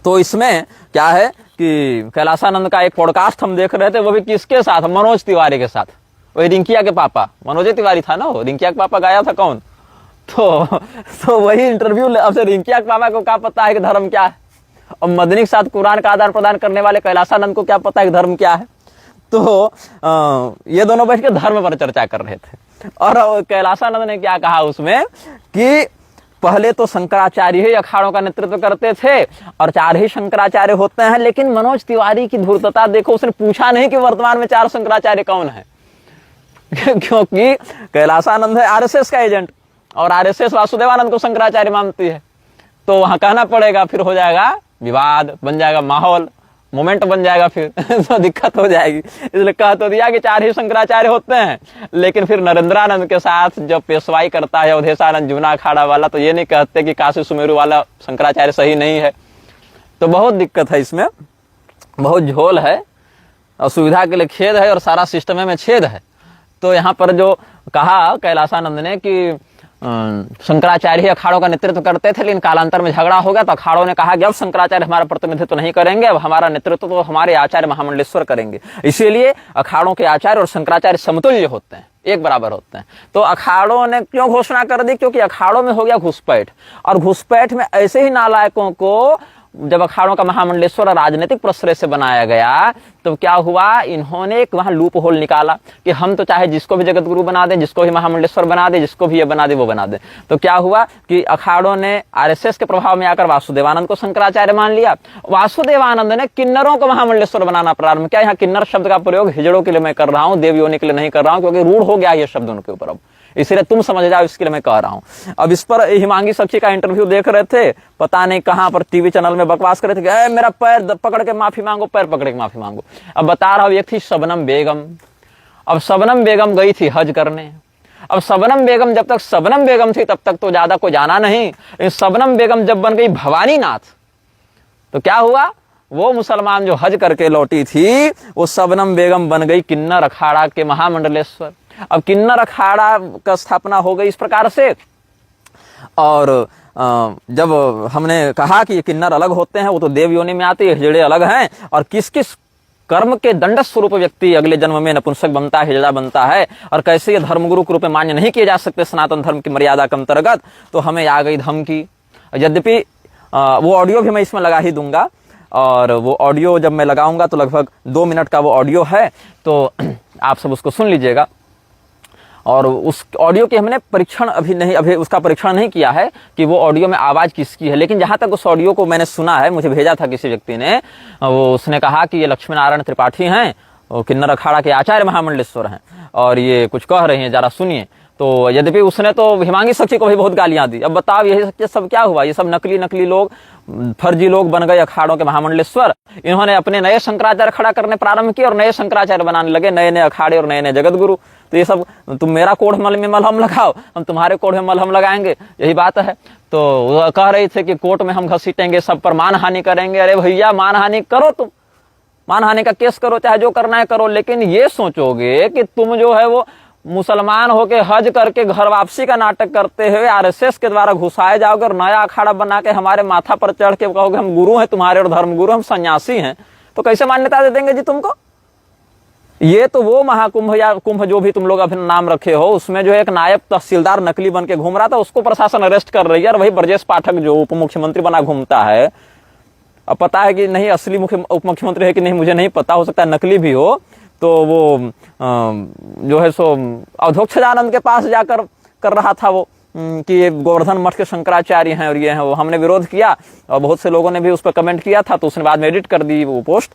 तो इसमें क्या है कि कैलासानंद का एक पॉडकास्ट हम देख रहे थे, वो भी किसके साथ, मनोज तिवारी के साथ। वही रिंकिया के पापा, मनोज तिवारी था ना वो, रिंकिया के पापा गाया था कौन, तो वही इंटरव्यू। अब से रिंकिया के पापा को क्या पता है कि धर्म क्या है, और मदनी के साथ कुरान का आदान प्रदान करने वाले कैलासानंद को क्या पता है कि धर्म क्या है। तो ये दोनों बैठ के धर्म पर चर्चा कर रहे थे, और कैलासानंद ने क्या कहा उसमें कि पहले तो शंकराचार्य ही अखाड़ों का नेतृत्व करते थे और 4 ही शंकराचार्य होते हैं, लेकिन मनोज तिवारी की धूर्तता देखो, उसने पूछा नहीं कि वर्तमान में 4 शंकराचार्य कौन है क्योंकि कैलासानंद है आरएसएस का एजेंट, और आरएसएस वासुदेवानंद को शंकराचार्य मानती है, तो वहां कहना पड़ेगा, फिर हो जाएगा विवाद, बन जाएगा माहौल, मोमेंट बन जाएगा, फिर तो दिक्कत हो जाएगी। इसलिए कह तो दिया कि 4 ही शंकराचार्य होते हैं, लेकिन फिर नरेंद्रानंद के साथ जब पेशवाई करता है अवधेशानंद जूना अखाड़ा वाला, तो ये नहीं कहते कि काशी सुमेरु वाला शंकराचार्य सही नहीं है। तो बहुत दिक्कत है इसमें, बहुत झोल है, असुविधा के लिए खेद है, और सारा सिस्टम में छेद है। तो यहाँ पर जो कहा कैलासानंद ने कि शंकराचार्य ही अखाड़ों का नेतृत्व करते थे, लेकिन कालांतर में झगड़ा हो गया, तो अखाड़ों ने कहा कि अब शंकराचार्य हमारा प्रतिनिधित्व नहीं करेंगे, अब हमारा नेतृत्व तो हमारे आचार्य महामंडलेश्वर करेंगे। इसीलिए अखाड़ों के आचार्य और शंकराचार्य समतुल्य होते हैं, एक बराबर होते हैं। तो अखाड़ों ने क्यों घोषणा कर दी, क्योंकि अखाड़ों में हो गया घुसपैठ, और घुसपैठ में ऐसे ही नालायकों को जब अखाड़ों का महामंडलेश्वर राजनीतिक प्रश्रय से बनाया गया, तो क्या हुआ, इन्होंने एक वहां लूप होल निकाला कि हम तो चाहे जिसको भी जगत गुरु बना दें, जिसको भी महामंडलेश्वर बना दे, जिसको भी ये बना दे वो बना दे। तो क्या हुआ कि अखाड़ों ने आरएसएस के प्रभाव में आकर वासुदेवानंद को शंकराचार्य मान लिया, वासुदेवानंद ने किन्नरों को महामंडलेश्वर बनाना प्रारंभ किया। यहाँ किन्नर शब्द का प्रयोग हिजड़ों के लिए मैं कर रहा हूँ, देवयोनि के लिए नहीं कर रहा हूँ, क्योंकि रूढ़ हो गया ये शब्द उनके ऊपर, अब इसलिए तुम समझ जाओ, इसके लिए मैं कह रहा हूं। अब इस पर हिमांगी सखी का इंटरव्यू देख रहे थे, पता नहीं कहां पर टीवी चैनल में बकवास कर रहे थे कि मेरा पैर पकड़ के माफी मांगो, पैर पकड़ के माफी मांगो। अब बता रहा हूं, एक थी शबनम बेगम। अब शबनम बेगम गई थी हज करने। अब शबनम बेगम, जब तक शबनम बेगम थी तब तक तो ज्यादा कोई जाना नहीं। शबनम बेगम जब बन गई भवानी नाथ, तो क्या हुआ, वो मुसलमान जो हज करके लौटी थी, वो शबनम बेगम बन गई किन्नर अखाड़ा के महामंडलेश्वर। अब किन्नर अखाड़ा का स्थापना हो गई इस प्रकार से। और जब हमने कहा कि ये किन्नर अलग होते हैं, वो तो देव योनि में आते हैं, हिजड़े अलग हैं, और किस किस कर्म के दंड स्वरूप व्यक्ति अगले जन्म में नपुंसक बनता है, हिजड़ा बनता है, और कैसे ये धर्मगुरु के रूप में मान्य नहीं किए जा सकते सनातन धर्म की मर्यादा के अंतर्गत, तो हमें आ गई धमकी। यद्यपि वो ऑडियो भी मैं इसमें लगा ही दूंगा, और वो ऑडियो जब मैं लगाऊंगा तो लगभग 2 मिनट का वो ऑडियो है, तो आप सब उसको सुन लीजिएगा। और उस ऑडियो की हमने अभी उसका परीक्षण नहीं किया है कि वो ऑडियो में आवाज किसकी है, लेकिन जहां तक उस ऑडियो को मैंने सुना है, मुझे भेजा था किसी व्यक्ति ने, वो उसने कहा कि ये लक्ष्मी नारायण त्रिपाठी हैं, वो किन्नर अखाड़ा के आचार्य महामंडलेश्वर हैं, और ये कुछ कह रहे हैं, जरा सुनिए। तो यद्यपि उसने तो हिमांगी सखी को भी बहुत गालियां दी। अब बताओ यही सब क्या हुआ, ये सब नकली लोग, फर्जी लोग बन गए अखाड़ों के महामंडलेश्वर। इन्होंने अपने नए शंकराचार्य खड़ा करने प्रारंभ किए और नए शंकराचार्य बनाने लगे, नए नए अखाड़े और नए नए जगत गुरु। तो ये सब, तुम मेरा कोढ़ मल में मलहम लगाओ, हम तुम्हारे कोढ़ में मलहम लगाएंगे, यही बात है। तो वो कह रही थे कि कोर्ट में हम घसीटेंगे, सब पर मानहानि करेंगे। अरे भैया, मानहानि करो, तुम मानहानि का केस करो, चाहे जो करना है करो, लेकिन ये सोचोगे कि तुम जो है वो मुसलमान होके हज करके घर वापसी का नाटक करते हुए आरएसएस के द्वारा घुसाए जाओगे और नया अखाड़ा बना के हमारे माथा पर चढ़ के कहोगे हम गुरु हैं तुम्हारे और धर्म गुरु, हम सन्यासी हैं, तो कैसे मान्यता दे देंगे जी तुमको। ये तो वो महाकुंभ या कुंभ जो भी तुम लोग अपना नाम रखे हो, उसमें जो एक नायब तहसीलदार नकली बन के घूम रहा था, उसको प्रशासन अरेस्ट कर रही है, और वही ब्रजेश पाठक जो उप मुख्यमंत्री बना घूमता है, अब पता है कि नहीं असली उप मुख्यमंत्री है कि नहीं मुझे नहीं पता, हो सकता है नकली भी हो। तो वो जो है सो अवधोक्षजानंद के पास जाकर कर रहा था वो कि ये गोवर्धन मठ के शंकराचार्य हैं और ये हैं, वो हमने विरोध किया और बहुत से लोगों ने भी उस पर कमेंट किया था, तो उसने बाद में एडिट कर दी वो पोस्ट।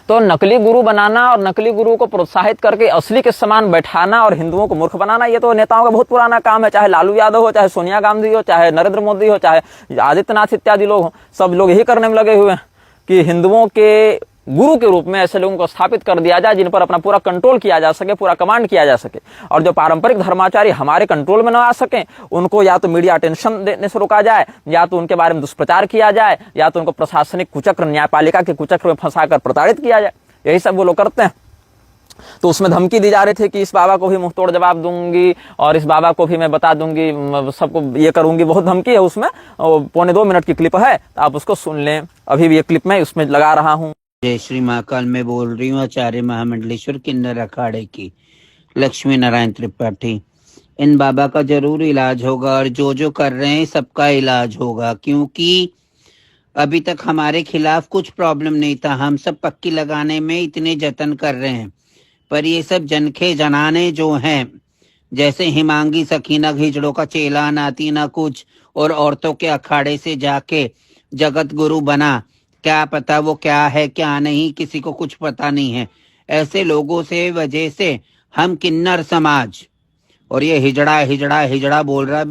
तो नकली गुरु बनाना और नकली गुरु को प्रोत्साहित करके असली के समान बैठाना और हिंदुओं को मूर्ख बनाना, ये तो नेताओं का बहुत पुराना काम है, चाहे लालू यादव हो, चाहे सोनिया गांधी हो, चाहे नरेंद्र मोदी हो, चाहे आदित्यनाथ इत्यादि लोग हो, सब लोग यही करने में लगे हुए हैं कि हिंदुओं के गुरु के रूप में ऐसे लोगों को स्थापित कर दिया जाए जिन पर अपना पूरा कंट्रोल किया जा सके, पूरा कमांड किया जा सके, और जो पारंपरिक धर्माचार्य हमारे कंट्रोल में न आ सके उनको या तो मीडिया अटेंशन देने से रोका जाए, या तो उनके बारे में दुष्प्रचार किया जाए, या तो उनको प्रशासनिक कुचक्र, न्यायपालिका के कुचक्र में फंसाकर प्रताड़ित किया जाए। यही सब वो लोग करते हैं। तो उसमें धमकी दी जा रही थी कि इस बाबा को भी मुंह तोड़ जवाब दूंगी और इस बाबा को भी मैं बता दूंगी, सबको ये करूंगी, बहुत धमकी है उसमें। 1.25 मिनट की क्लिप है, तो आप उसको सुन लें। अभी भी ये क्लिप मैं उसमें लगा रहा हूँ। जय श्री महाकाल में बोल रही हूँ, आचार्य महामंडलेश्वर किन्नर अखाड़े की लक्ष्मी नारायण त्रिपाठी। इन बाबा का जरूर इलाज होगा और जो कर रहे हैं सबका इलाज होगा, क्योंकि अभी तक हमारे खिलाफ कुछ प्रॉब्लम नहीं था। हम सब पक्की लगाने में इतने जतन कर रहे हैं, पर ये सब जनखे जनाने जो हैं, जैसे हिमांगी सकीना घिजड़ों का चेला नाती ना कुछ, और औरतों के अखाड़े से जाके जगत गुरु बना, क्या पता वो क्या है क्या नहीं, किसी को कुछ पता नहीं है। ऐसे लोगों से वजह से हम किन्नर समाज, और ये हिजड़ा हिजड़ा हिजड़ा बोल रहा,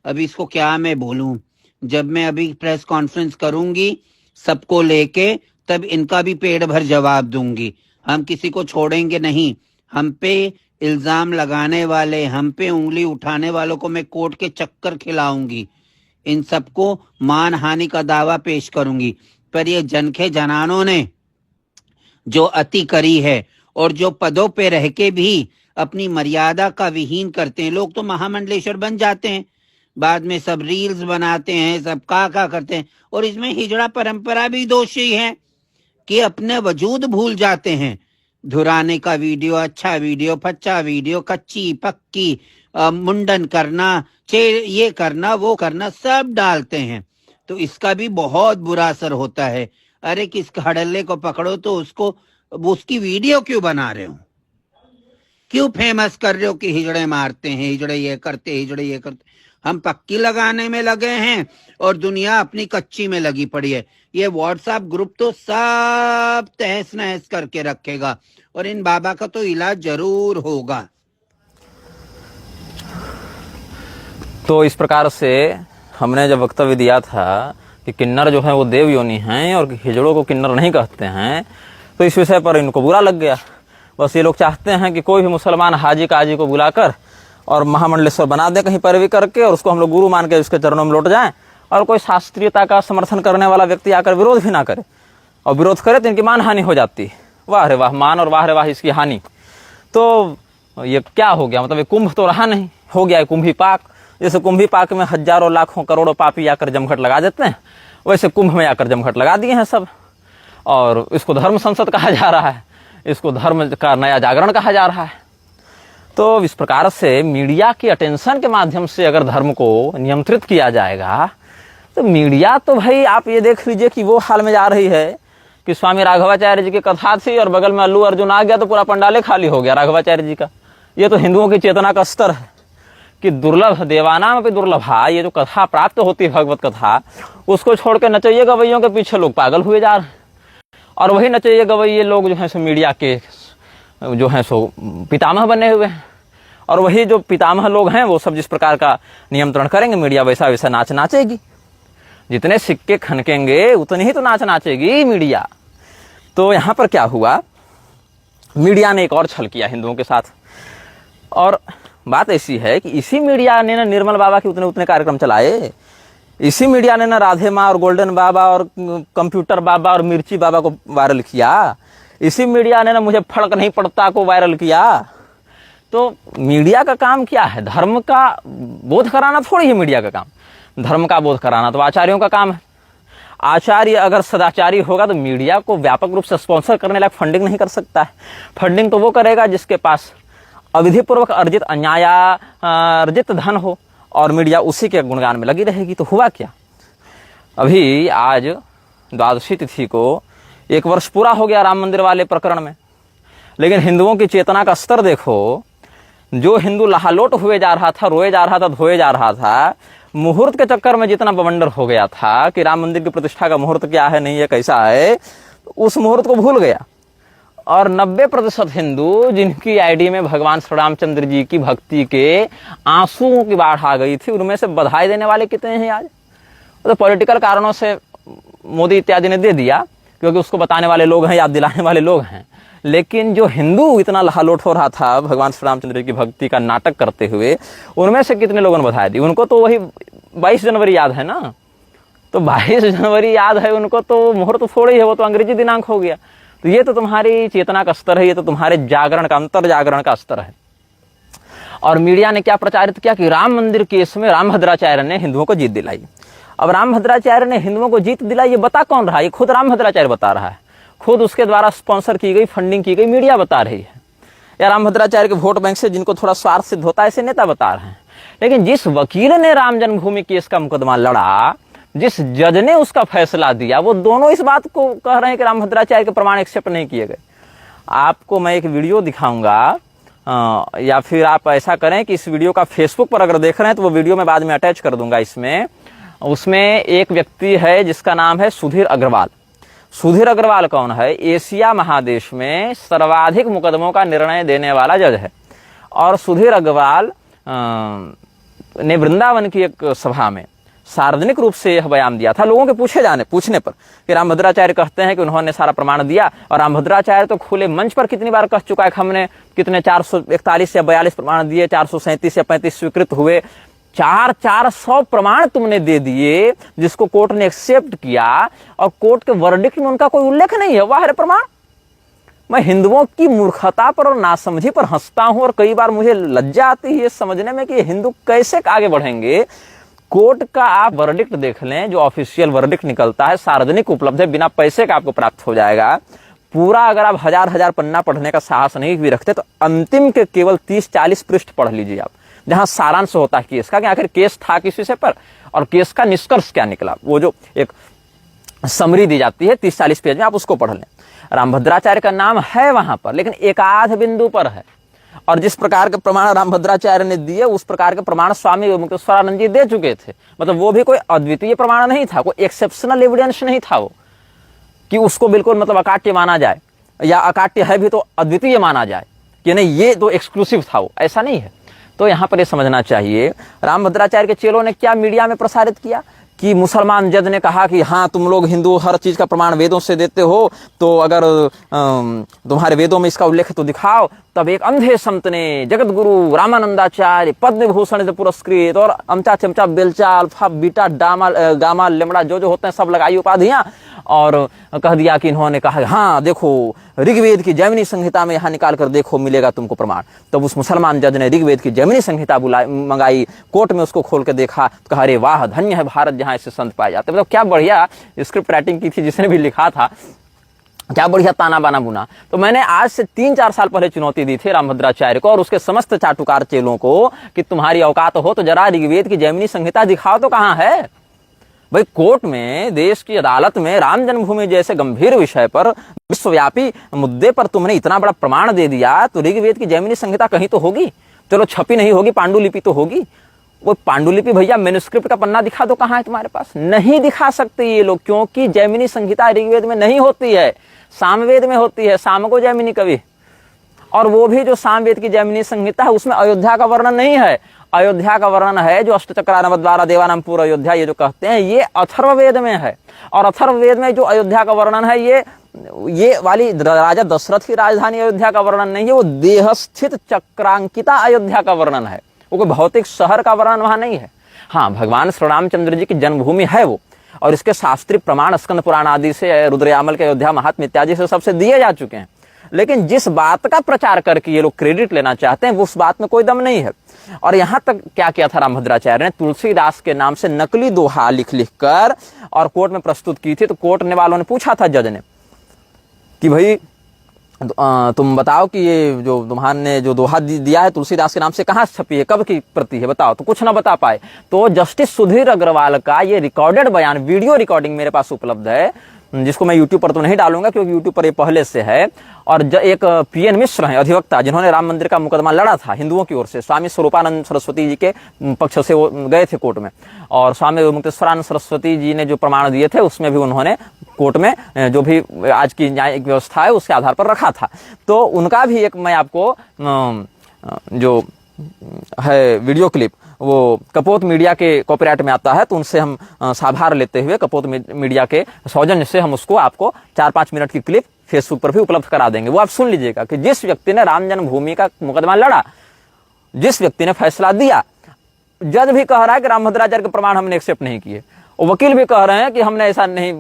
अभी इसको क्या मैं बोलूं। जब मैं अभी प्रेस कॉन्फ्रेंस करूंगी सबको लेके, तब इनका भी पेट भर जवाब दूंगी। हम किसी को छोड़ेंगे नहीं। हम पे इल्जाम लगाने वाले, हम पे उंगली उठाने वालों को मैं कोर्ट के चक्कर खिलाऊंगी। इन सबको मान हानि का दावा पेश करूंगी। पर ये जनखे जनानों ने जो अति करी है, और जो पदों पे रह के भी अपनी मर्यादा का विहीन करते हैं। लोग तो महामंडलेश्वर बन जाते हैं, बाद में सब रील्स बनाते हैं, सब का करते हैं। और इसमें हिजड़ा परंपरा भी दोषी है कि अपने वजूद भूल जाते हैं। धुराने का वीडियो, अच्छा वीडियो, फच्चा वीडियो, कच्ची पक्की, मुंडन करना, ये करना वो करना, सब डालते हैं। तो इसका भी बहुत बुरा असर होता है। अरे किस हड़ल्ले को पकड़ो तो उसकी वीडियो क्यों बना रहे हो, क्यों फेमस कर रहे हो कि हिजड़े मारते हैं, हिजड़े ये करते, हिजड़े ये करते। हम पक्की लगाने में लगे हैं और दुनिया अपनी कच्ची में लगी पड़ी है। ये व्हाट्सएप ग्रुप तो सब तहस नहस करके रखेगा, और इन बाबा का तो इलाज जरूर होगा। तो इस प्रकार से हमने जब वक्तव्य दिया था कि किन्नर जो है वो देव योनि हैं और हिजड़ों को किन्नर नहीं कहते हैं, तो इस विषय पर इनको बुरा लग गया। बस ये लोग चाहते हैं कि कोई भी मुसलमान हाजी काजी को बुलाकर और महामंडलेश्वर बना दे कहीं पैरवी करके, और उसको हम लोग गुरु मान के उसके चरणों में लौट जाएं, और कोई शास्त्रीयता का समर्थन करने वाला व्यक्ति आकर विरोध भी ना करे, और विरोध करे तो इनकी मान हानि हो जाती है। वाह रे वाह मान, और वाह रे वाह इसकी हानि। तो ये क्या हो गया, मतलब ये कुंभ तो रहा नहीं, हो गया है कुंभी पाक। जैसे कुंभी पाक में हजारों लाखों करोड़ों पापी आकर जमघट लगा देते हैं, वैसे कुंभ में आकर जमघट लगा दिए हैं सब। और इसको धर्म संसद कहा जा रहा है, इसको धर्म का नया जागरण कहा जा रहा है। तो इस प्रकार से मीडिया की अटेंशन के माध्यम से अगर धर्म को नियंत्रित किया जाएगा, तो मीडिया तो भाई आप ये देख लीजिए कि वो हाल में जा रही है कि स्वामी राघवाचार्य जी की कथा थी और बगल में अल्लू अर्जुन आ गया तो पूरा पंडाले खाली हो गया राघवाचार्य जी का। ये तो हिंदुओं की चेतना का स्तर है कि दुर्लभ देवानाम पे दुर्लभा, ये जो कथा प्राप्त होती है भगवत कथा, उसको छोड़ के नचैये गवैयों के पीछे लोग पागल हुए जा रहे हैं। और वही नचैये गवैये लोग जो है सो मीडिया के जो है सो पितामह बने हुए हैं, और वही जो पितामह लोग हैं वो सब जिस प्रकार का नियंत्रण करेंगे, मीडिया वैसा वैसा नाच नाचेगी। जितने सिक्के खनकेंगे उतनी ही तो नाच नाचेगी मीडिया। तो यहाँ पर क्या हुआ, मीडिया ने एक और छल किया हिंदुओं के साथ। और बात ऐसी है कि इसी मीडिया ने ना निर्मल बाबा के उतने कार्यक्रम चलाए, इसी मीडिया ने ना राधे माँ और गोल्डन बाबा और कंप्यूटर बाबा और मिर्ची बाबा को वायरल किया, इसी मीडिया ने ना मुझे फर्क नहीं पड़ता को वायरल किया। तो मीडिया का काम क्या है, धर्म का बोध कराना थोड़ी है मीडिया का काम। धर्म का बोध कराना तो आचार्यों का काम है। आचार्य अगर सदाचारी होगा तो मीडिया को व्यापक रूप से स्पॉन्सर करने लायक फंडिंग नहीं कर सकता है। फंडिंग तो वो करेगा जिसके पास अविधिपूर्वक अर्जित अन्यायार्जित धन हो, और मीडिया उसी के गुणगान में लगी रहेगी। तो हुआ क्या, अभी आज द्वादशी तिथि को 1 वर्ष पूरा हो गया राम मंदिर वाले प्रकरण में, लेकिन हिंदुओं की चेतना का स्तर देखो। जो हिंदू लहालोट हुए जा रहा था, रोए जा रहा था, धोए जा रहा था, मुहूर्त के चक्कर में जितना बवंडर हो गया था कि राम मंदिर की प्रतिष्ठा का मुहूर्त क्या है, नहीं है, कैसा है, उस मुहूर्त को भूल गया। और 90% हिंदू जिनकी आईडी में भगवान श्री रामचंद्र जी की भक्ति के आंसुओं की बाढ़ आ गई थी, उनमें से बधाई देने वाले कितने हैं आज? तो पॉलिटिकल कारणों से मोदी इत्यादि ने दे दिया, क्योंकि उसको बताने वाले लोग हैं, याद दिलाने वाले लोग हैं। लेकिन जो हिंदू इतना लहालोट हो रहा था भगवान श्री रामचंद्र की भक्ति का नाटक करते हुए, उनमें से कितने लोगों ने बधाई दी? उनको तो वही 22 जनवरी याद है ना। तो 22 जनवरी याद है उनको, तो मुहूर्त थोड़ी है, वो तो अंग्रेजी दिनांक हो गया। तो ये तो तुम्हारी चेतना का स्तर है, ये तो तुम्हारे जागरण का, अंतर जागरण का स्तर है। और मीडिया ने क्या प्रचारित किया कि राम मंदिर केस में रामभद्राचार्य ने हिंदुओं को जीत दिलाई। अब रामभद्राचार्य ने हिंदुओं को जीत दिलाई, ये बता कौन रहा है? ये खुद रामभद्राचार्य बता रहा है, खुद उसके द्वारा स्पॉन्सर की गई, फंडिंग की गई मीडिया बता रही है, या रामभद्राचार्य के वोट बैंक से जिनको थोड़ा स्वार्थ सिद्ध होता है ऐसे नेता बता रहे हैं। लेकिन जिस वकील ने राम जन्मभूमि केस का मुकदमा लड़ा, जिस जज ने उसका फैसला दिया, वो दोनों इस बात को कह रहे हैं कि रामभद्राचार्य के प्रमाण एक्सेप्ट नहीं किए गए। आपको मैं एक वीडियो दिखाऊंगा, या फिर आप ऐसा करें कि इस वीडियो का फेसबुक पर अगर देख रहे हैं तो वो वीडियो मैं बाद में अटैच कर दूंगा इसमें। उसमें एक व्यक्ति है जिसका नाम है सुधीर अग्रवाल। सुधीर अग्रवाल कौन है? एशिया महादेश में सर्वाधिक मुकदमों का निर्णय देने वाला जज है। और सुधीर अग्रवाल ने वृंदावन की एक सभा में सार्वजनिक रूप से यह बयान दिया था, लोगों के पूछने पर कि रामभद्राचार्य कहते हैं कि उन्होंने सारा प्रमाण दिया। और रामभद्राचार्य तो खुले मंच पर कितनी बार कह चुका है कि हमने कितने 441 या 42 प्रमाण दिए, 437 या 35 स्वीकृत हुए, 400 प्रमाण तुमने दे दिए जिसको कोर्ट ने एक्सेप्ट किया, और कोर्ट के वर्डिक्ट में उनका कोई उल्लेख नहीं है। वाह रे प्रमाण! मैं हिंदुओं की मूर्खता पर और नासमझी पर हंसता हूं, और कई बार मुझे लज्जा आती है समझने में कि हिंदू कैसे आगे बढ़ेंगे। कोर्ट का आप वर्डिक्ट देख लें, जो ऑफिशियल वर्डिक्ट निकलता है, सार्वजनिक उपलब्ध है, बिना पैसे का आपको प्राप्त हो जाएगा पूरा। अगर आप हजार पन्ना पढ़ने का साहस नहीं भी रखते तो अंतिम के केवल 30-40 पृष्ठ पढ़ लीजिए आप, जहां सारांश होता है केस का कि आखिर केस था किस विषय पर और केस का निष्कर्ष क्या निकला। वो जो एक समरी दी जाती है 30-40 पेज में, आप उसको पढ़ लें। रामभद्राचार्य का नाम है वहां पर, लेकिन एक आध बिंदु पर है। और जिस प्रकार के प्रमाण रामभद्राचार्य ने दिए, उस प्रकार के प्रमाण स्वामी मुक्तेश्वरानंद जी दे चुके थे। मतलब वो भी कोई अद्वितीय प्रमाण नहीं था, कोई एक्सेप्शनल एविडेंस नहीं था वो, कि उसको बिल्कुल मतलब अकाट्य माना जाए, या अकाट्य है भी तो अद्वितीय माना जाए कि नहीं ये तो एक्सक्लूसिव था, वो ऐसा नहीं है। तो यहां पर ये समझना चाहिए, रामभद्राचार्य के चेलों ने क्या मीडिया में प्रसारित किया कि मुसलमान जज ने कहा कि हाँ तुम लोग हिंदू हर चीज का प्रमाण वेदों से देते हो, तो अगर तुम्हारे वेदों में इसका उल्लेख तो दिखाओ। तब एक अंधे संत ने जगत गुरु रामानंदाचार्य पद्म भूषण से पुरस्कृत, और अमचा चमचा बेलचा अल्फा बीटा गामा लेमड़ा जो होते हैं सब लगाई उपाधियां, और कह दिया कि इन्होंने कहा हाँ देखो ऋग्वेद की जैमिनी संहिता में यहाँ निकाल कर देखो मिलेगा तुमको प्रमाण। तब उस मुसलमान जज ने ऋग्वेद की जैमिनी संहिता मंगाई, कोर्ट में उसको खोल के देखा, तो कहा अरे वाह धन्य है भारत जहाँ ऐसे संत पाए जाते। मतलब क्या बढ़िया स्क्रिप्ट राइटिंग की थी जिसने भी लिखा था, क्या बढ़िया ताना बाना बुना। तो मैंने आज से 3-4 साल पहले चुनौती दी थी रामभद्राचार्य को और उसके समस्त चाटुकार चेलों को कि तुम्हारी औकात हो तो जरा ऋग्वेद की जैमिनी संहिता दिखाओ तो कहाँ है भाई। कोर्ट में, देश की अदालत में राम जन्मभूमि जैसे गंभीर विषय पर, विश्वव्यापी मुद्दे पर तुमने इतना बड़ा प्रमाण दे दिया, तो ऋग्वेद की जैमिनी संहिता कहीं तो होगी। चलो छपी नहीं होगी, पांडुलिपि तो होगी। वो पांडुलिपि भैया मैन्युस्क्रिप्ट का पन्ना दिखा दो, कहाँ है तुम्हारे पास? नहीं दिखा सकते ये लोग, क्योंकि जैमिनी संहिता ऋग्वेद में नहीं होती है, सामवेद में होती है, सामको जैमिनी कवि। और वो भी जो सामवेद की जैमिनी संहिता है उसमें अयोध्या का वर्णन नहीं है। अयोध्या का वर्णन है जो अष्टचक्रानव द्वारा देवानाम पूर्व अयोध्या ये जो कहते हैं, ये अथर्ववेद में है। और अथर्ववेद में जो अयोध्या का वर्णन है, ये वाली राजा दशरथ की राजधानी अयोध्या का वर्णन नहीं है, वो देहस्थित चक्रांकिता अयोध्या का वर्णन है। वो कोई भौतिक शहर का वर्णन वहां नहीं है। हाँ, भगवान श्री रामचंद्र जी की जन्मभूमि है वो, और इसके शास्त्रीय प्रमाण स्कंद पुराण आदि से, रुद्रयामल के अयोध्या महात्म्य इत्यादि से सबसे दिए जा चुके हैं। लेकिन जिस बात का प्रचार करके ये लोग क्रेडिट लेना चाहते हैं, वो उस बात में कोई दम नहीं है। और यहां तक क्या किया था रामभद्राचार्य ने, तुलसीदास के नाम से नकली दोहा लिख कर और कोर्ट में प्रस्तुत की थी। तो कोर्ट ने वालों ने पूछा था जज ने कि भाई तुम बताओ कि ये जो तुम्हारे जो दोहा दिया है तुलसीदास के नाम से, कहाँ छपी है, कब की प्रति है, बताओ। तो कुछ ना बता पाए। तो जस्टिस सुधीर अग्रवाल का ये रिकॉर्डेड बयान, वीडियो रिकॉर्डिंग मेरे पास उपलब्ध है, जिसको मैं यूट्यूब पर तो नहीं डालूंगा क्योंकि यूट्यूब पर ये पहले से है। और एक पीएन मिश्र हैं अधिवक्ता, जिन्होंने राम मंदिर का मुकदमा लड़ा था हिंदुओं की ओर से, स्वामी स्वरूपानंद सरस्वती जी के पक्ष से वो गए थे कोर्ट में, और स्वामी मुक्तेश्वरानंद सरस्वती जी ने जो प्रमाण दिए थे उसमें भी उन्होंने कोर्ट में जो भी आज की न्यायिक व्यवस्था है उसके आधार पर रखा था। तो उनका भी एक मैं आपको जो है वीडियो क्लिप, वो कपोत मीडिया के कॉपीराइट में आता है, तो उनसे हम साभार लेते हुए कपोत मीडिया के सौजन्य से हम उसको आपको 4-5 मिनट की क्लिप फेसबुक पर भी उपलब्ध करा देंगे। वो आप सुन लीजिएगा कि जिस व्यक्ति ने राम जन्मभूमि का मुकदमा लड़ा, जिस व्यक्ति ने फैसला दिया, जज भी कह रहा है कि रामभद्राचार्य के प्रमाण हमने एक्सेप्ट नहीं किए, और वकील भी कह रहे हैं कि हमने ऐसा नहीं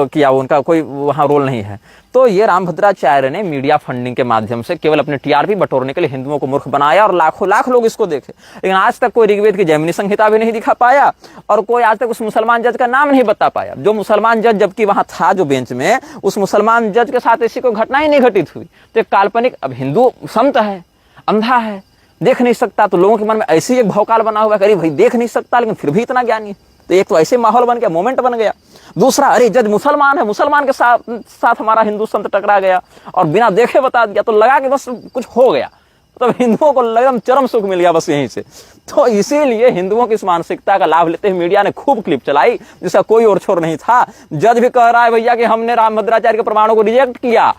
किया, उनका कोई वहां रोल नहीं है। तो ये रामभद्राचार्य ने मीडिया फंडिंग के माध्यम से केवल अपने टीआरपी बटोरने के लिए हिंदुओं को मूर्ख बनाया और लाखों लाख लोग इसको देखे। लेकिन आज तक कोई ऋग्वेद की जैमिनी संहिता भी नहीं दिखा पाया और कोई आज तक उस मुसलमान जज का नाम नहीं बता पाया। जो मुसलमान जज जबकि वहां था जो बेंच में, उस मुसलमान जज के साथ ऐसी कोई घटना ही नहीं घटित हुई। तो एक काल्पनिक, अब हिंदू संत है, अंधा है, देख नहीं सकता, तो लोगों के मन में ऐसी एक भौकाल बना हुआ है, भाई देख नहीं सकता लेकिन फिर भी इतना ज्ञानी है। तो एक तो ऐसे माहौल बन गया, मोमेंट बन गया। दूसरा, अरे जज मुसलमान है, मुसलमान के साथ हमारा हिंदू संत टकरा गया और बिना देखे बता दिया, तो लगा कि बस कुछ हो गया, तो हिंदुओं को एकदम चरम सुख मिल गया बस यहीं से। तो इसीलिए हिंदुओं की इस मानसिकता का लाभ लेते हुए मीडिया ने खूब क्लिप चलाई जिसका कोई और छोर नहीं था। जज भी कह रहा है भैया कि हमने रामभद्राचार्य के प्रमाणों को रिजेक्ट किया,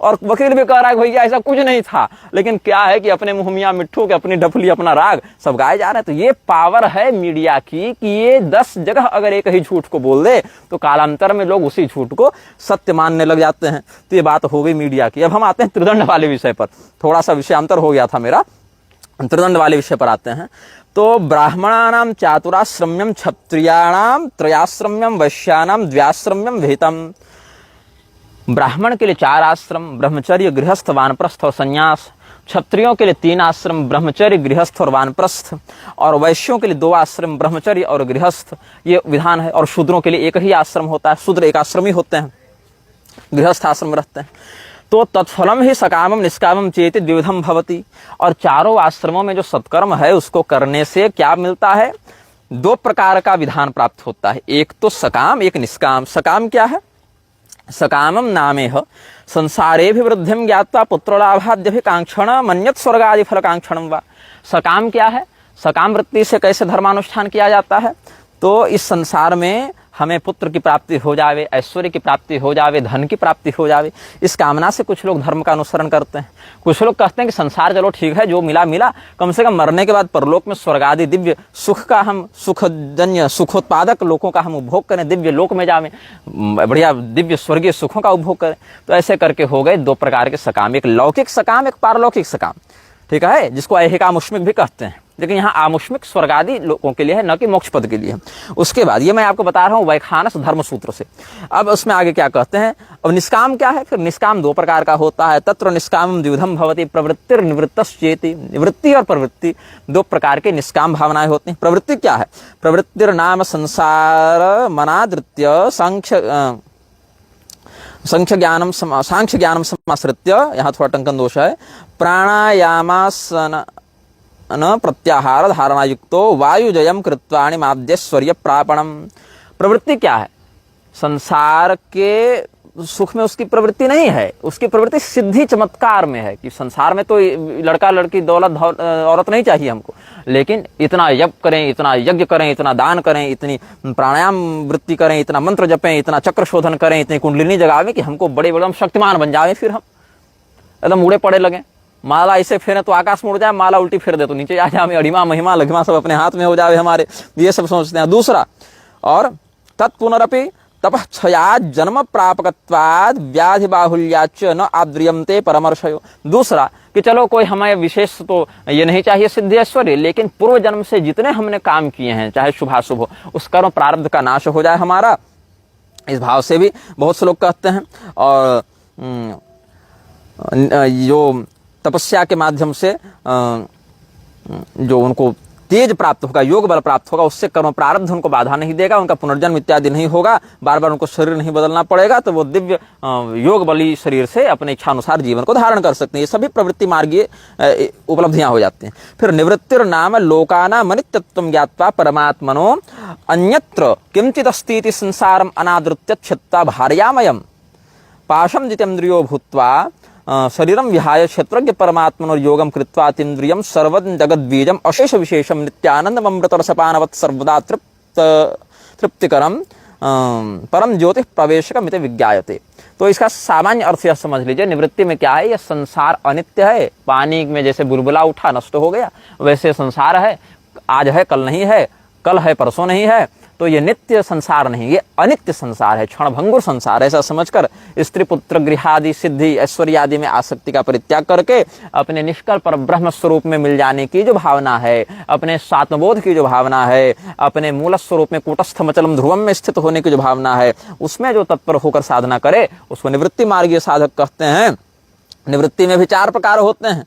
और वकील भी कह रहा है भैया ऐसा कुछ नहीं था। लेकिन क्या है कि अपने मुंह मियां मिट्ठू के अपनी डफली अपना राग सब गाए जा रहे हैं। तो ये पावर है मीडिया की कि ये 10 जगह अगर एक ही झूठ को बोल दे तो कालांतर में लोग उसी झूठ को सत्य मानने लग जाते हैं। तो ये बात हो गई मीडिया की। अब हम आते हैं त्रिदंड वाले विषय पर, थोड़ा सा विषयांतर हो गया था मेरा, त्रिदंड वाले विषय पर आते हैं। तो ब्राह्मणानाम चातुराश्रम्यम, क्षत्रियाणाम त्रयाश्रम्यम, वैश्यानाम द्व्याश्रम्यम विहितम। ब्राह्मण के लिए 4 आश्रम, ब्रह्मचर्य, गृहस्थ, वानप्रस्थ और संन्यास। क्षत्रियों के लिए 3 आश्रम, ब्रह्मचर्य, गृहस्थ और वानप्रस्थ। और वैश्यों के लिए 2 आश्रम, ब्रह्मचर्य और गृहस्थ, ये विधान है। और शूद्रों के लिए एक ही आश्रम होता है, शूद्र एक आश्रमी होते हैं, गृहस्थ आश्रम रहते हैं। तो तत्फलम ही सकामम निष्कामम चेति द्विविधम भवति। और चारों आश्रमों में जो सत्कर्म है उसको करने से क्या मिलता है? 2 प्रकार का विधान प्राप्त होता है, एक तो सकाम, एक निष्काम। सकाम क्या है? सकामम नामेह संसारेऽभिवृद्धिं ज्ञात्वा पुत्रलाभाद्यभिकांक्षण मन्यत् स्वर्गादि फलकांक्षणं वा। सकाम क्या है? सकाम वृत्ति से कैसे धर्मानुष्ठान किया जाता है? तो इस संसार में हमें पुत्र की प्राप्ति हो जावे, ऐश्वर्य की प्राप्ति हो जावे, धन की प्राप्ति हो जावे, इस कामना से कुछ लोग धर्म का अनुसरण करते हैं। कुछ लोग कहते हैं कि संसार चलो ठीक है, जो मिला मिला, कम से कम मरने के बाद परलोक में स्वर्ग आदि दिव्य सुख का हम, सुखजन्य सुखोत्पादक लोगों का हम उपभोग करें, दिव्य लोक में जावे, बढ़िया दिव्य स्वर्गीय सुखों का उपभोग करें। तो ऐसे करके हो गए 2 प्रकार के सकाम, एक लौकिक सकाम, एक पारलौकिक सकाम, ठीक है, जिसको ऐहिकामुष्मिक भी कहते हैं। लेकिन यहाँ आमुष्मिक स्वर्ग आदि लोगों के लिए है, न कि मोक्ष पद के लिए। उसके बाद ये मैं आपको बता रहा हूँ वैखानस धर्म सूत्र से। अब उसमें आगे क्या कहते हैं? अब निष्काम क्या है? फिर निष्काम 2 प्रकार का होता है। तत्र निष्कामम द्विविधम भवति, प्रवृत्तिर निवृत्तश्चेति। निवृत्ति और प्रवृत्ति 2 प्रकार के निष्काम भावनाएं होती हैं। प्रवृत्ति क्या है? प्रवृत्तिर नाम संसार मनादृत्य सांख्य ज्ञानम समाश्रित्य, यहाँ थोड़ा टंकन दोष है, प्राणायामासन प्रत्याहार धारणा युक्तो वायुजयम कृत्वाणि माद्यश्वर्य प्रापणम। प्रवृत्ति क्या है? संसार के सुख में उसकी प्रवृत्ति नहीं है, उसकी प्रवृत्ति सिद्धि चमत्कार में है कि संसार में तो लड़का लड़की दौलत औरत नहीं चाहिए हमको, लेकिन इतना यज्ञ करें, इतना यज्ञ करें, इतना दान करें, इतनी प्राणायाम वृत्ति करें, इतना मंत्र जपें, इतना चक्र शोधन करें, इतनी कुंडलिनी जगावें कि हमको बड़े बड़े शक्तिमान बन जावे, फिर हम एकदम उड़े पड़े लगे। माला ऐसे फेरे तो आकाश में उड़ जाए, माला उल्टी फेर दे तो नीचे आ जाए, अड़िमा महिमा लघिमा सब अपने हाथ में हो जावे हमारे, ये सब सोचते हैं। दूसरा, और तत्पुनरपि तपच्छयात् जन्म प्रापकत्वात् व्याधि बाहुल्याच्च न आद्रियन्ते परमर्षयो। दूसरा कि चलो कोई हमें विशेष तो ये नहीं चाहिए सिद्धि ऐश्वर्य, लेकिन पूर्व जन्म से जितने हमने काम किए हैं, चाहे शुभाशुभ हो, उस कर्म प्रारब्ध का नाश हो जाए हमारा, इस भाव से भी बहुत से लोग कहते हैं। और जो तपस्या के माध्यम से जो उनको तेज प्राप्त होगा, योग बल प्राप्त होगा, उससे कर्म प्रारब्ध उनको बाधा नहीं देगा, उनका पुनर्जन्म इत्यादि नहीं होगा, बार बार उनको शरीर नहीं बदलना पड़ेगा, तो वो दिव्य योग बली शरीर से अपने इच्छानुसार जीवन को धारण कर सकते हैं। ये सभी प्रवृत्ति मार्गीय उपलब्धियां हो जाती हैं। फिर निवृत्तिर नाम लोकानाम अनित्यत्वं ज्ञात्वा परमात्मनो अन्यत्र किंचित् अस्ति इति संसारम अनादृत्य क्षिप्ता भार्यामयम् पाशम जितेन्द्रियो भूत्वा शरीरम विहाय क्षेत्रज्ञ परमात्मनो योगम कृत्वा तीन्द्रियम सर्वं जगद्बीजम अशेष विशेषम नित्यानंदम अमृतरसपानवत् सर्वदा तृप्तिकरम परम ज्योतिः प्रवेशकम इति विज्ञायते। तो इसका सामान्य अर्थ यह समझ लीजिए, निवृत्ति में क्या है? यह संसार अनित्य है, पानी में जैसे बुलबुला उठा नष्ट हो गया, वैसे संसार है, आज है कल नहीं है, कल है परसों नहीं है। तो ये नित्य संसार नहीं, ये अनित्य संसार है, क्षणभंगुर संसार है। ऐसा समझकर स्त्री पुत्र गृहादि सिद्धि ऐश्वर्य आदि में आसक्ति का परित्याग करके अपने निष्कल पर ब्रह्म स्वरूप में मिल जाने की जो भावना है, अपने स्वात्मबोध की जो भावना है, अपने मूल स्वरूप में कूटस्थ मचलम ध्रुवम में स्थित होने की जो भावना है, उसमें जो तत्पर होकर साधना करे उसको निवृत्ति मार्गीय साधक कहते हैं। निवृत्ति में भी 4 प्रकार होते हैं,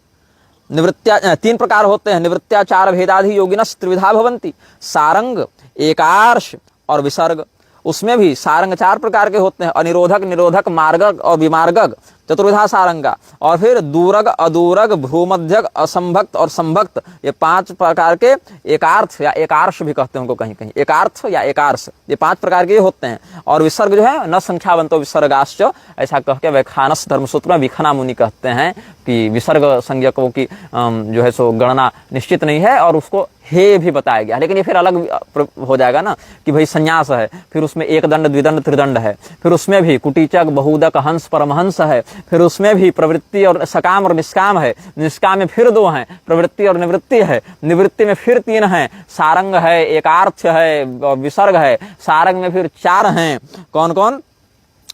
निवृत्त्या 3 प्रकार होते हैं। निवृत्त्याचार भेदाधि योगिनस् त्रिविधा भवन्ति, सारंग, एकार्ष और विसर्ग। उसमें भी सारंग 4 प्रकार के होते हैं, अनिरोधक, निरोधक, मार्गक और विमार्गक, चतुर्विधा सारंगा। और फिर दूरग, अदूरग, भ्रूमध्यक, असंभक्त और संभक्त, ये 5 प्रकार के एकार्थ या एकार्ष भी कहते हैं उनको कहीं कहीं, एकार्थ या एकार्ष, ये 5 प्रकार के होते हैं। और विसर्ग जो है न संख्यावंतो विसर्गाश्च, ऐसा कह के वैखानस धर्मसूत्र में विखना मुनि कहते हैं कि विसर्ग संज्ञकों की जो है सो गणना निश्चित नहीं है, और उसको हे भी बताया गया। लेकिन ये फिर अलग हो जाएगा ना कि भाई संन्यास है, फिर उसमें एक दंड, द्विदंड, त्रिदंड है, फिर उसमें भी कुटीचक, बहुदक, हंस, परमहंस है, फिर उसमें भी प्रवृत्ति और सकाम और निष्काम है, निष्काम में फिर 2 हैं, प्रवृत्ति और निवृत्ति है, निवृत्ति में फिर 3 हैं, सारंग है, एकार्थ है और विसर्ग है। सारंग में फिर 4 हैं, कौन कौन?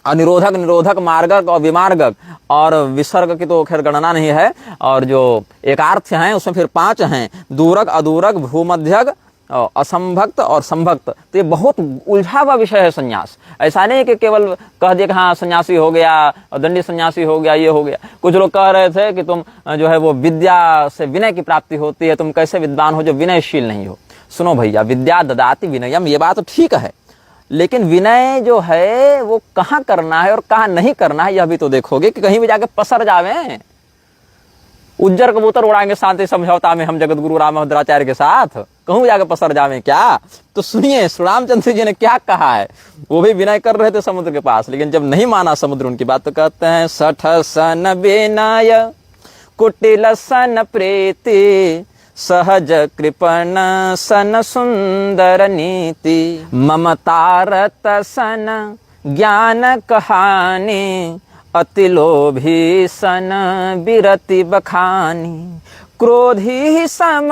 अनिरोधक, निरोधक, मार्गक और विमार्गक। और विसर्ग की तो खैर गणना नहीं है। और जो एकार्थ हैं उसमें फिर 5 हैं, दूरक, अदूरक, भूमध्यक, असंभक्त और संभक्त। तो ये बहुत उलझा हुआ विषय है संन्यास। ऐसा नहीं कि केवल कह दिया कि हाँ सन्यासी हो गया और दंडी सन्यासी हो गया, ये हो गया। कुछ लोग कह रहे थे कि तुम जो है वो विद्या से विनय की प्राप्ति होती है, तुम कैसे विद्वान हो जो विनयशील नहीं हो। सुनो भैया, विद्या ददाति विनयम, ये बात तो ठीक है, लेकिन विनय जो है वो कहाँ करना है और कहाँ नहीं करना है यह भी तो देखोगे कि कहीं भी जाके पसर जावे। उज्जर कबूतर उड़ाएंगे शांति समझौता में हम जगत गुरु रामभद्राचार्य के साथ, कहूँ जाके पसर जावे क्या? तो सुनिए श्री रामचंद्र जी ने क्या कहा है। वो भी विनय कर रहे थे समुद्र के पास, लेकिन जब नहीं माना समुद्र उनकी बात तो कहते हैं सठ सन विनय कुटिल सन प्रीति सहज कृपण सन सुंदर नीति ममतारत सन ज्ञान कहानी अति लोभी सन बिरति बखानी क्रोधी सम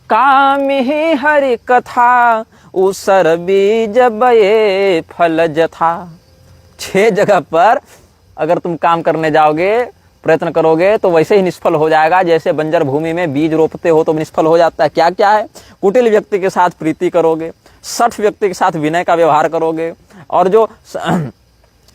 कामी हरि कथा उसर बीज बये फल जथा। 6 जगह पर अगर तुम काम करने जाओगे, प्रयत्न करोगे तो वैसे ही निष्फल हो जाएगा जैसे बंजर भूमि में बीज रोपते हो तो निष्फल हो जाता है। क्या क्या है? कुटिल व्यक्ति के साथ प्रीति करोगे, सठ व्यक्ति के साथ विनय का व्यवहार करोगे, और जो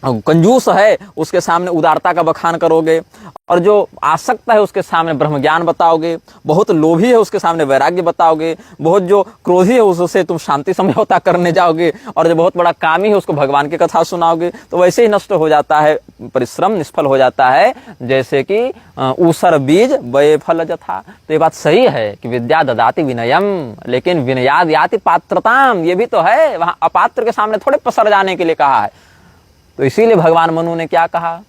कंजूस है उसके सामने उदारता का बखान करोगे, और जो आसक्त है उसके सामने ब्रह्म ज्ञान बताओगे, बहुत लोभी है उसके सामने वैराग्य बताओगे, बहुत जो क्रोधी है उससे तुम शांति समझौता करने जाओगे, और जो बहुत बड़ा कामी है उसको भगवान की कथा सुनाओगे, तो वैसे ही नष्ट हो जाता है परिश्रम, निष्फल हो जाता है जैसे कि ऊसर बीज बये फल जथा। तो ये बात सही है कि विद्या ददाति विनयम, लेकिन विनयाद याति पात्रताम, ये भी तो है, वहां अपात्र के सामने थोड़े पसर जाने के लिए कहा है। तो इसीलिए भगवान मनु ने क्या कहा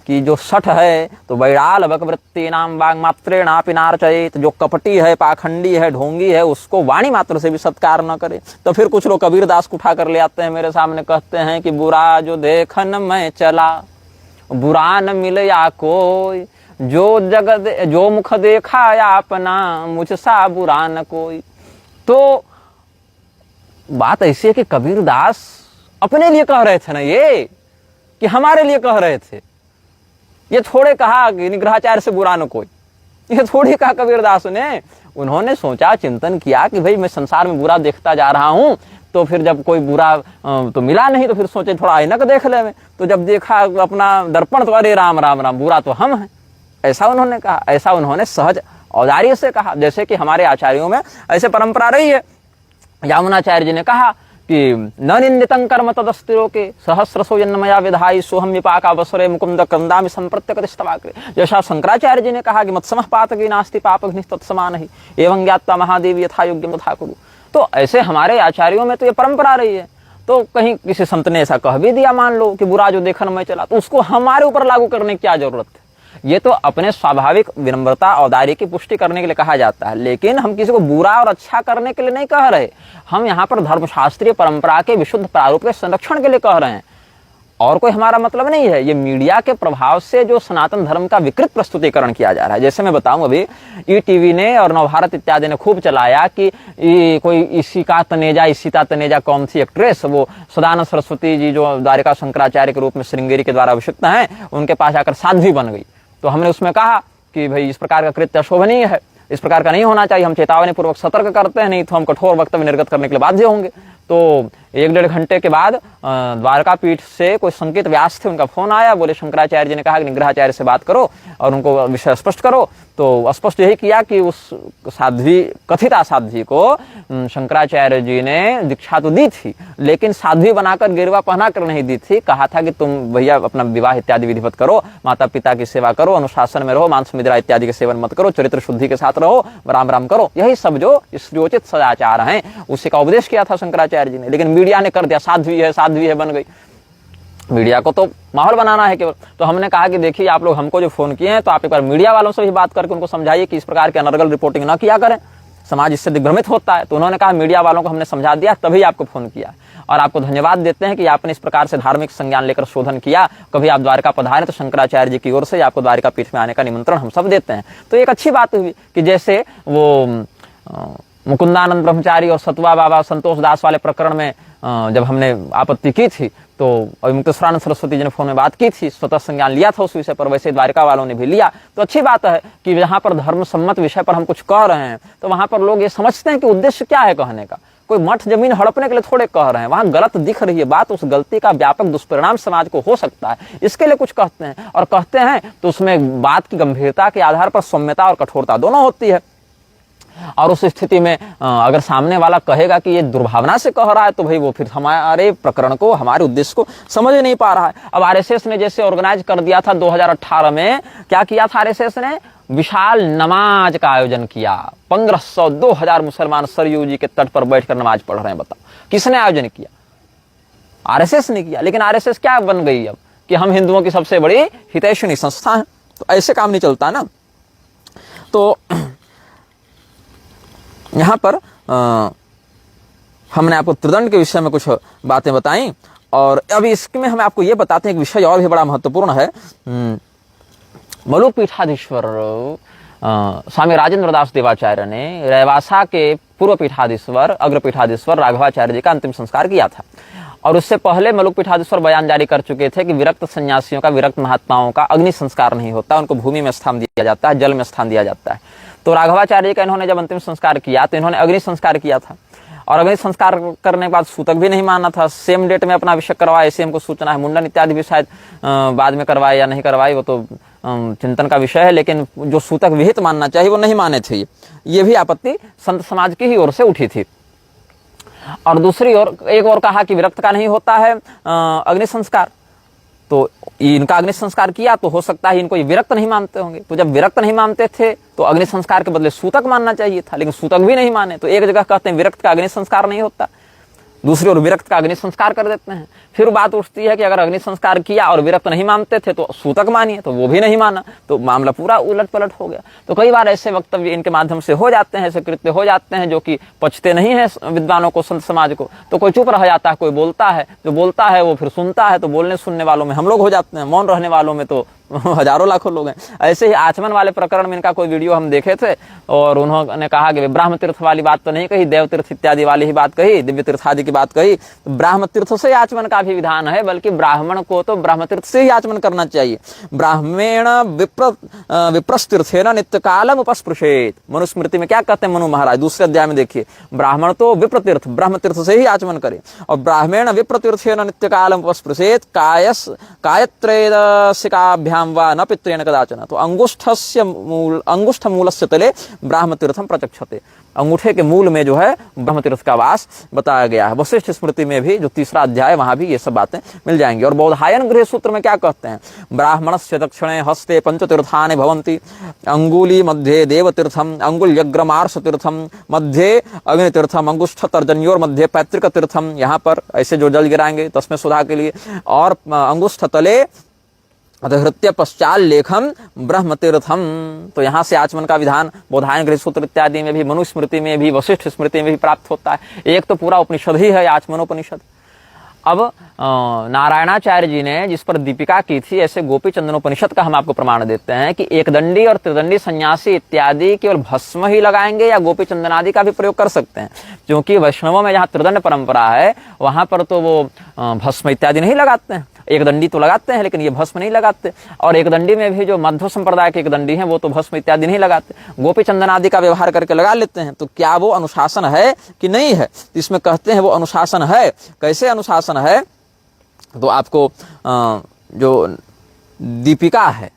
कि जो सठ है तो वैराल वक्वृत्ति नाम वांग मात्रे नापि नार्चयेत, जो कपटी है, पाखंडी है, ढोंगी है, उसको वाणी मात्र से भी सत्कार न करे। तो फिर कुछ लोग कबीरदास को उठा कर ले आते हैं मेरे सामने, कहते हैं कि बुरा जो देखन मैं चला बुरा न मिले या कोई, जो मुख देखा या अपना मुझसा बुरा न कोई। तो बात ऐसी है कि कबीरदास अपने लिए कह रहे थे ना, ये कि हमारे लिए कह रहे थे। ये थोड़े कहा कि निग्रहाचार्य से बुरा न कोई, ये थोड़ी कहा कबीरदास ने। उन्होंने सोचा, चिंतन किया कि भाई मैं संसार में बुरा देखता जा रहा हूं, तो फिर जब कोई बुरा तो मिला नहीं तो फिर सोचे थोड़ा ऐनक देख ले में। तो जब देखा अपना दर्पण तो अरे राम राम राम, बुरा तो हम हैं, ऐसा उन्होंने कहा। ऐसा उन्होंने सहज औदार्य से कहा, जैसे कि हमारे आचार्यों में ऐसे परंपरा रही है। यामुनाचार्य जी ने कहा कि न निंदितं कर्म तदस्तिरोके सहस्रसो जन्मया विधायि सोहम विपाका वसुरे मुकुंद क्रंदामि संप्रत्यकतिष्ठवाक्रे। जैसा शंकराचार्य जी ने कहा कि मत्समः पातकी नास्ति पापघ्निः तत्समानहि एवं ज्ञात्वा महादेवी यथा योग्यं तथा कुरु। तो ऐसे हमारे आचार्यों में तो ये परंपरा रही है। तो कहीं किसी संत ने ऐसा कह भी दिया, मान लो कि बुरा जो देखन में चला, तो उसको हमारे ऊपर लागू करने की क्या जरूरत है? ये तो अपने स्वाभाविक विनम्रता औदार्य की पुष्टि करने के लिए कहा जाता है, लेकिन हम किसी को बुरा और अच्छा करने के लिए नहीं कह रहे। हम यहाँ पर धर्मशास्त्रीय परंपरा के विशुद्ध प्रारूप के संरक्षण के लिए कह रहे हैं। और कोई हमारा मतलब नहीं है। ये मीडिया के प्रभाव से जो सनातन धर्म का विकृत प्रस्तुतिकरण किया जा रहा है। जैसे मैं बताऊं, अभी ईटीवी ने और नवभारत इत्यादि ने खूब चलाया कि कोई इशिका तनेजा, इशिता तनेजा कौन थी एक्ट्रेस, वो सदानंद सरस्वती जी जो द्वारिका शंकराचार्य के रूप में श्रृंगेरी के द्वारा अभिषिक्त हैं, उनके पास आकर साध्वी बन गई। तो हमने उसमें कहा कि भाई इस प्रकार का कृत्य अशोभनीय है, इस प्रकार का नहीं होना चाहिए, हम चेतावनी पूर्वक सतर्क करते हैं, नहीं तो हम कठोर वक्तव्य निर्गत करने के लिए बाध्य होंगे। तो 1-1.5 घंटे के बाद द्वारका पीठ से कोई संकेत व्यास थे, उनका फोन आया, बोले शंकराचार्य जी ने कहा कि निग्रहाचार्य से बात करो और उनको विषय स्पष्ट करो। तो स्पष्ट यही किया कि उस साध्वी, कथिता साध्वी को शंकराचार्य जी ने दीक्षा तो दी थी, लेकिन साध्वी बनाकर गिरवा पहना कर नहीं दी थी। कहा था कि तुम भैया अपना विवाह इत्यादि विधिवत करो, माता पिता की सेवा करो, अनुशासन में रहो, मांस मिद्रा इत्यादि के सेवन मत करो, चरित्र शुद्धि के साथ रहो, राम राम करो। यही सब जो योचित सदाचार हैं, उसी का उपदेश किया था शंकराचार्य जी ने। लेकिन मीडिया ने कर दिया साध्वी है बन गई। मीडिया को तो माहौल बनाना है केवल। तो हमने कहा कि देखिए, आप लोग हमको जो फोन किए हैं, तो आप एक बार मीडिया वालों से भी बात करके उनको समझाइए कि इस प्रकार की अनर्गल रिपोर्टिंग ना किया करें, समाज इससे दिग्भ्रमित होता है। तो उन्होंने कहा मीडिया वालों को हमने समझा दिया, तभी आपको फोन किया। और आपको धन्यवाद देते हैं कि आपने इस प्रकार से धार्मिक संज्ञान लेकर शोधन किया। कभी आप द्वारका पधारें तो शंकराचार्य जी की ओर से आपको द्वारका पीठ में आने का निमंत्रण हम सब देते हैं। तो एक अच्छी बात हुई कि जैसे वो मुकुंदानंद ब्रह्मचारी और सतुआ बाबा संतोष दास वाले प्रकरण में जब हमने आपत्ति की थी, तो मुक्तेश्वरानंद सरस्वती जी ने फोन में बात की थी, स्वतः संज्ञान लिया था उस विषय पर, वैसे द्वारिका वालों ने भी लिया। तो अच्छी बात है कि जहां पर धर्म सम्मत विषय पर हम कुछ कह रहे हैं, तो वहां पर लोग ये समझते हैं कि उद्देश्य क्या है कहने का। कोई मठ जमीन हड़पने के लिए थोड़े कह रहे हैं, वहां गलत दिख रही है बात, उस गलती का व्यापक दुष्परिणाम समाज को हो सकता है, इसके लिए कुछ कहते हैं। और कहते हैं तो उसमें बात की गंभीरता के आधार पर सौम्यता और कठोरता दोनों होती है। और उस स्थिति में अगर सामने वाला कहेगा कि ये दुर्भावना से कह रहा है, तो भाई वो फिर हमारे प्रकरण को, हमारे उद्देश्य को समझ नहीं पा रहा है। अब आरएसएस ने जैसे ऑर्गेनाइज कर दिया था 2018 में, क्या किया था आरएसएस ने? विशाल नमाज का आयोजन किया। 1500-2000 मुसलमान सरयू जी के तट पर बैठकर नमाज पढ़ रहे हैं। बताओ किसने आयोजन किया? आरएसएस ने किया। लेकिन आरएसएस क्या बन गई अब कि हम हिंदुओं की सबसे बड़ी हितैषणी संस्था है। तो ऐसे काम नहीं चलता ना। तो यहाँ पर हमने आपको त्रिदंड के विषय में कुछ बातें बताई, और अभी इसमें हम आपको ये बताते हैं एक विषय और भी बड़ा महत्वपूर्ण है। मलुक पीठाधीश्वर स्वामी राजेंद्र दास देवाचार्य ने रैवासा के पूर्व पीठाधीश्वर, अग्र पीठाधीश्वर राघवाचार्य जी का अंतिम संस्कार किया था। और उससे पहले मलुक पीठाधीश्वर बयान जारी कर चुके थे कि विरक्त सन्यासियों का, विरक्त महात्माओं का अग्नि संस्कार नहीं होता, उनको भूमि में स्थान दिया जाता है, जल में स्थान दिया जाता है। तो राघवाचार्य जी का इन्होंने जब अंतिम संस्कार किया तो इन्होंने अग्नि संस्कार किया था, और अग्नि संस्कार करने के बाद सूतक भी नहीं माना था। सेम डेट में अपना अभिषेक करवाया, ऐसे हमको सूचना है। मुंडन इत्यादि भी शायद बाद में करवाए या नहीं करवाए, वो तो चिंतन का विषय है। लेकिन जो सूतक विहित मानना चाहिए वो नहीं माने थे। ये भी आपत्ति संत समाज की ही ओर से उठी थी। और दूसरी ओर एक और कहा कि विरक्त का नहीं होता है अग्नि संस्कार, तो इनका अग्नि संस्कार किया तो हो सकता है इनको ये विरक्त नहीं मानते होंगे। तो जब विरक्त नहीं मानते थे तो अग्नि संस्कार के बदले सूतक मानना चाहिए था, लेकिन सूतक भी नहीं माने। तो एक जगह कहते हैं विरक्त का अग्नि संस्कार नहीं होता, दूसरी ओर विरक्त का अग्नि संस्कार कर देते हैं। फिर बात उठती है कि अगर अग्नि संस्कार किया और विरक्त नहीं मानते थे तो सूतक मानिए, तो वो भी नहीं माना, तो मामला पूरा उलट पलट हो गया। तो कई बार ऐसे वक्तव्य इनके माध्यम से हो जाते हैं, ऐसे कृत्य हो जाते हैं जो कि पचते नहीं है विद्वानों को, संत समाज को। तो कोई चुप रह जाता है, कोई बोलता है, जो बोलता है वो फिर सुनता है। तो बोलने सुनने वालों में हम लोग हो जाते हैं, मौन रहने वालों में तो हजारों लाखों लोग हैं। ऐसे ही आचमन वाले प्रकरण में इनका कोई वीडियो हम देखे थे, और उन्होंने कहा कि ब्राह्म तीर्थ वाली बात तो नहीं कही, देव तीर्थ इत्यादि वाली ही बात कही, दिव्य तीर्थ आदि की बात कही। तो ब्राह्म तीर्थ से आचमन का भी विधान है, बल्कि ब्राह्मण को तो ब्राह्म तीर्थ से ही आचमन करना चाहिए। ब्राह्मेण विप्रस्तीर्थेन नित्य कालम उपस्पृशेत। मनुस्मृति में क्या कहते हैं मनु महाराज, दूसरे अध्याय में देखिए, ब्राह्मण तो विप्र तीर्थ, ब्रह्म तीर्थ से ही आचमन करे। और ब्राह्मेण विप्रतीर्थेन नित्य कालम उपस्पृशेत कायत्रयदशिकाभ्याम वा न पित्रेण कदाचन। तो अंगुष्ठ मूलस्य तले ब्राह्म तीर्थम प्रचक्षते। अंगूठे के मूल में जो है ब्रह्म तीर्थ का वास बताया गया है। वशिष्ठ स्मृति में भी जो 3रा अध्याय, वहां भी ये सब बातें मिल जाएंगी। और बौधायन गृह सूत्र में क्या कहते हैं? ब्राह्मणस्य दक्षिणे हस्ते पंचतीर्थानि भवन्ति, अंगुली मध्ये देवतीर्थम, अंगुल्यग्रमार्ष तीर्थम, मध्ये अग्नितीर्थम, अंगुष्ठ तर्जन्योर मध्ये पैतृक तीर्थम। यहाँ पर ऐसे जो जल गिराएंगे तस्में सुधा के लिए। और अंगुष्ठ तले अधहृत्य पश्चाल लेखम ब्रह्म तीर्थम। तो यहाँ से आचमन का विधान बौधायन गृह सूत्र इत्यादि में भी, मनुस्मृति में भी, वशिष्ठ स्मृति में भी प्राप्त होता है। एक तो पूरा उपनिषद ही है आचमनोपनिषद। अब नारायणाचार्य जी ने जिस पर दीपिका की थी, ऐसे गोपी चंदनोपनिषद का हम आपको प्रमाण देते हैं कि एक दंडी और त्रिदंडी सन्यासी इत्यादि केवल भस्म ही लगाएंगे या गोपी चंदन आदि का भी प्रयोग कर सकते हैं, क्योंकि वैष्णवों में जहाँ त्रिदंड परंपरा है वहां पर तो वो भस्म इत्यादि नहीं लगाते हैं। एक दंडी तो लगाते हैं लेकिन ये भस्म नहीं लगाते, और एक दंडी में भी जो मध्व संप्रदाय के एक दंडी हैं वो तो भस्म इत्यादि नहीं लगाते, गोपी चंदन आदि का व्यवहार करके लगा लेते हैं। तो क्या वो अनुशासन है कि नहीं है? इसमें कहते हैं वो अनुशासन है। कैसे अनुशासन है? तो आपको जो दीपिका है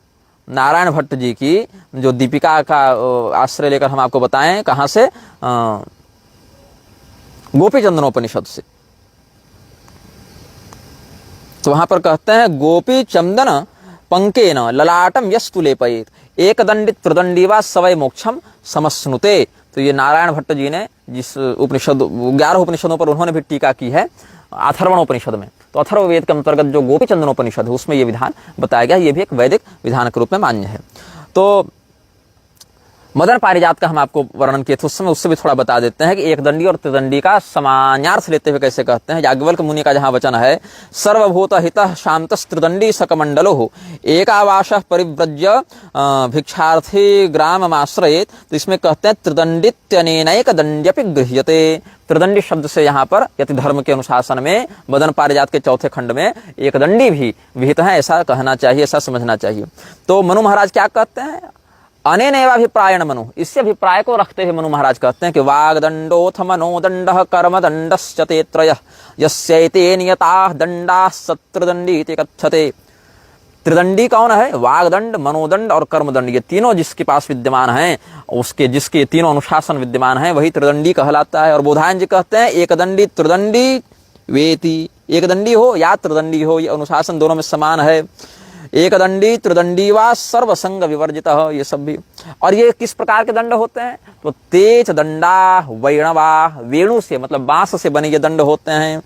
नारायण भट्ट जी की, जो दीपिका का आश्रय लेकर हम आपको बताएं, कहां से? गोपी चंदनोपनिषद से। तो वहां पर कहते हैं गोपी चंदन पंकेन ललाटम यस्तु लेपयेत एक दंडित त्रिदंडी वा सवय मोक्षम समस्नुते। तो ये नारायण भट्ट जी ने जिस उपनिषद 11 उपनिषदों पर उन्होंने भी टीका की है अथर्वणोपनिषद में, तो अथर्ववेद के अंतर्गत जो गोपी चंदनोपनिषद है उसमें ये विधान बताया गया। ये भी एक वैदिक विधान के रूप में मान्य है। तो मदन पारिजात का हम आपको वर्णन किए थे उस समय, उससे भी थोड़ा बता देते हैं कि एक दंडी और त्रिदंडी का समान्यार्थ लेते हुए कैसे कहते हैं। याज्ञवल्क्य मुनि का जहां वचन है, सर्वभूत हितः शांतस् त्रिदंडी सकमंडलो एकावाशः परिव्रज्य भिक्षार्थी ग्राममाश्रयेत। तो इसमें कहते हैं त्रिदंडित्यनेनैक दंड्यपि गृह्यते। त्रिदंडी शब्द से यहाँ पर यति धर्म के अनुशासन में मदन पारिजात के चौथे खंड में एक दंडी भी विहित है, ऐसा कहना चाहिए, ऐसा समझना चाहिए। तो मनु महाराज क्या कहते हैं? अनेनैवाभिप्रायेण मनु, इससे अभिप्राय को रखते हुए मनु महाराज कहते हैं कि वाग्दंडोथ मनोदंडः कर्मदंडश्च ते त्रयः यस्यैते नियताः दंडाः सत्रिदंडी इति कथ्यते। त्रिदंडी कौन है? वाग्दंड, मनोदंड और कर्मदंड, ये तीनों जिसके पास विद्यमान हैं, उसके जिसके तीनों अनुशासन विद्यमान हैं, वही त्रिदंडी कहलाता है। और बोधायन जी कहते हैं एक दंडी त्रिदंडी वेति, एक दंडी हो या त्रिदंडी हो, ये अनुशासन दोनों में समान है। एक दंडी त्रिदंडी वा सर्वसंग विवर्जित, ये सब भी। और ये किस प्रकार के दंड होते हैं? तो तेज दंडा वैणवा, वेणु से मतलब बांस से बने ये दंड होते हैं।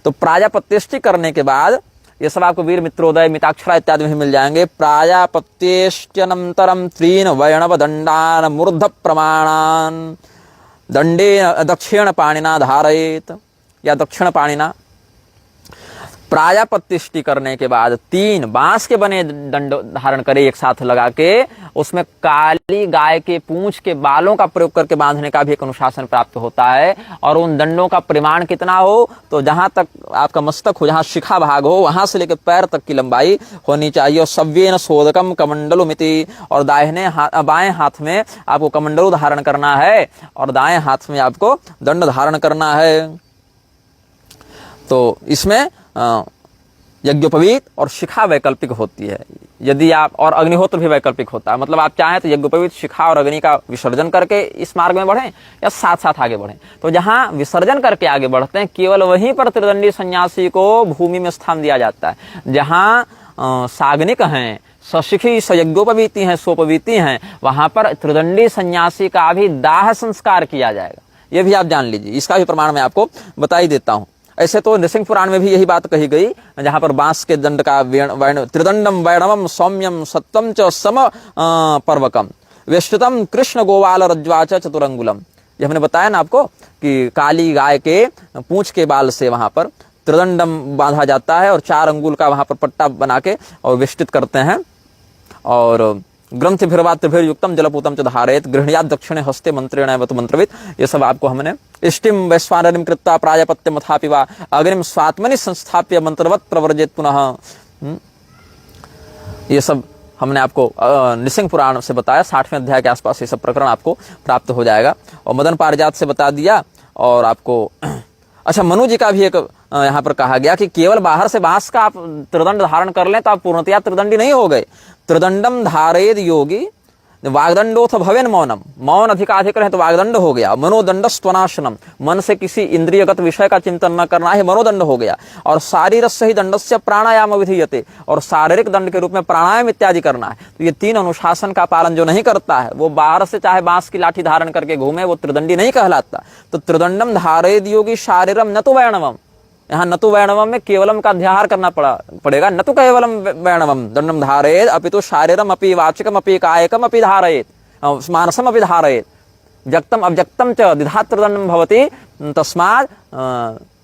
तो प्राजापत्येष्टि करने के बाद ये सब आपको वीर मित्रोदय मिताक्षरा इत्यादि में मिल जाएंगे। प्राजापत्येष्ट्यनंतरम त्रीन वैणव दंडान मूर्ध प्रमाणान दंडे दक्षिण पाणिना धारयेत, या दक्षिण पाणिना। प्राजापत्येष्टि करने के बाद 3 बांस के बने दंड धारण करे एक साथ लगा के, उसमें काली गाय के पूंछ के बालों का प्रयोग करके बांधने का भी एक अनुशासन प्राप्त होता है। और उन दंडों का परिमाण कितना हो? तो जहां तक आपका मस्तक हो, जहां शिखा भाग हो, वहां से लेकर पैर तक की लंबाई होनी चाहिए। और सव्येन सोदकम कमंडलुमिति, और बाएं हाथ में आपको कमंडलु धारण करना है और दाएं हाथ में आपको दंड धारण करना है। तो इसमें यज्ञोपवीत और शिखा वैकल्पिक होती है, यदि आप, और अग्निहोत्र भी वैकल्पिक होता है। मतलब आप चाहें तो यज्ञोपवीत, शिखा और अग्नि का विसर्जन करके इस मार्ग में बढ़ें या साथ साथ आगे बढ़ें। तो जहां विसर्जन करके आगे बढ़ते हैं केवल वहीं पर त्रिदंडी सन्यासी को भूमि में स्थान दिया जाता है। जहां साग्निक हैं, सशिखी सयज्ञोपवीति हैं, सोपवीति हैं, वहां पर त्रिदंडी सन्यासी का भी दाह संस्कार किया जाएगा। ये भी आप जान लीजिए, इसका भी प्रमाण मैं आपको बता ही देता हूं। ऐसे तो नृसिंह पुराण में भी यही बात कही गई, जहां पर बांस के दंड का त्रिदंडम वैणवम सौम्यम सत्वम च सम पर्वकम वेष्टितम कृष्ण गोवाल रज्ज्वाच चतुरंगुलम। ये हमने बताया ना आपको कि काली गाय के पूंछ के बाल से वहां पर त्रिदंडम बांधा जाता है और 4 अंगुल का वहां पर पट्टा बना के और वेष्टित करते हैं। और ग्रंथिभिर्वात्रिभिर्युक्तम जलपूतम च धारयेत गृह्णात् दक्षिणे हस्ते मंत्रेण एव तु मंत्रवित्। ये सब आपको हमने इष्टिम वैश्वानरिम कृत्वा प्राजापत्यम अथापि वा अग्निम स्वात्मनि संस्थाप्य मंत्रवत् प्रवर्जेत पुनः। ये सब हमने आपको नृसिंह पुराण से बताया। 60वें अध्याय के आसपास ये सब प्रकरण आपको प्राप्त हो जाएगा। और मदन पारिजात से बता दिया। और आपको अच्छा, मनु जी का भी एक यहाँ पर कहा गया कि केवल बाहर से बांस का आप त्रिदंड धारण कर लें तो आप पूर्णतया त्रिदंडी नहीं हो गए। त्रिदंडम धारेद योगी वागदंडोथ भवेन मौनम, मौन अधिकाधिक रहे तो वागदंड हो गया। मनोदंड स्वनाशनम, मन से किसी इंद्रियगत विषय का चिंतन न करना है, मनोदंड हो गया। और शारीरस्य ही दंडस्य प्राणायाम विधीयते, और शारीरिक दंड के रूप में प्राणायाम इत्यादि करना है। तो ये 3 अनुशासन का पालन जो नहीं करता है, वो बाहर से चाहे बांस की लाठी धारण करके घूमे, वो त्रिदंडी नहीं कहलाता। तो त्रिदंडम धारेद योगी शारीरम न तो वैणवम, यहाँ नतु वैणवम में केवलम का अध्याहार करना पड़ेगा। न तो केवलम वैणवम दंडम धारयेत अपितु शारीरम अपि वाचकम अपि कायकम अपि धारयेत मानसम अपि धारयेत व्यक्तम अव्यक्तम च दिधात् त्रिदंडम भवति तस्मात्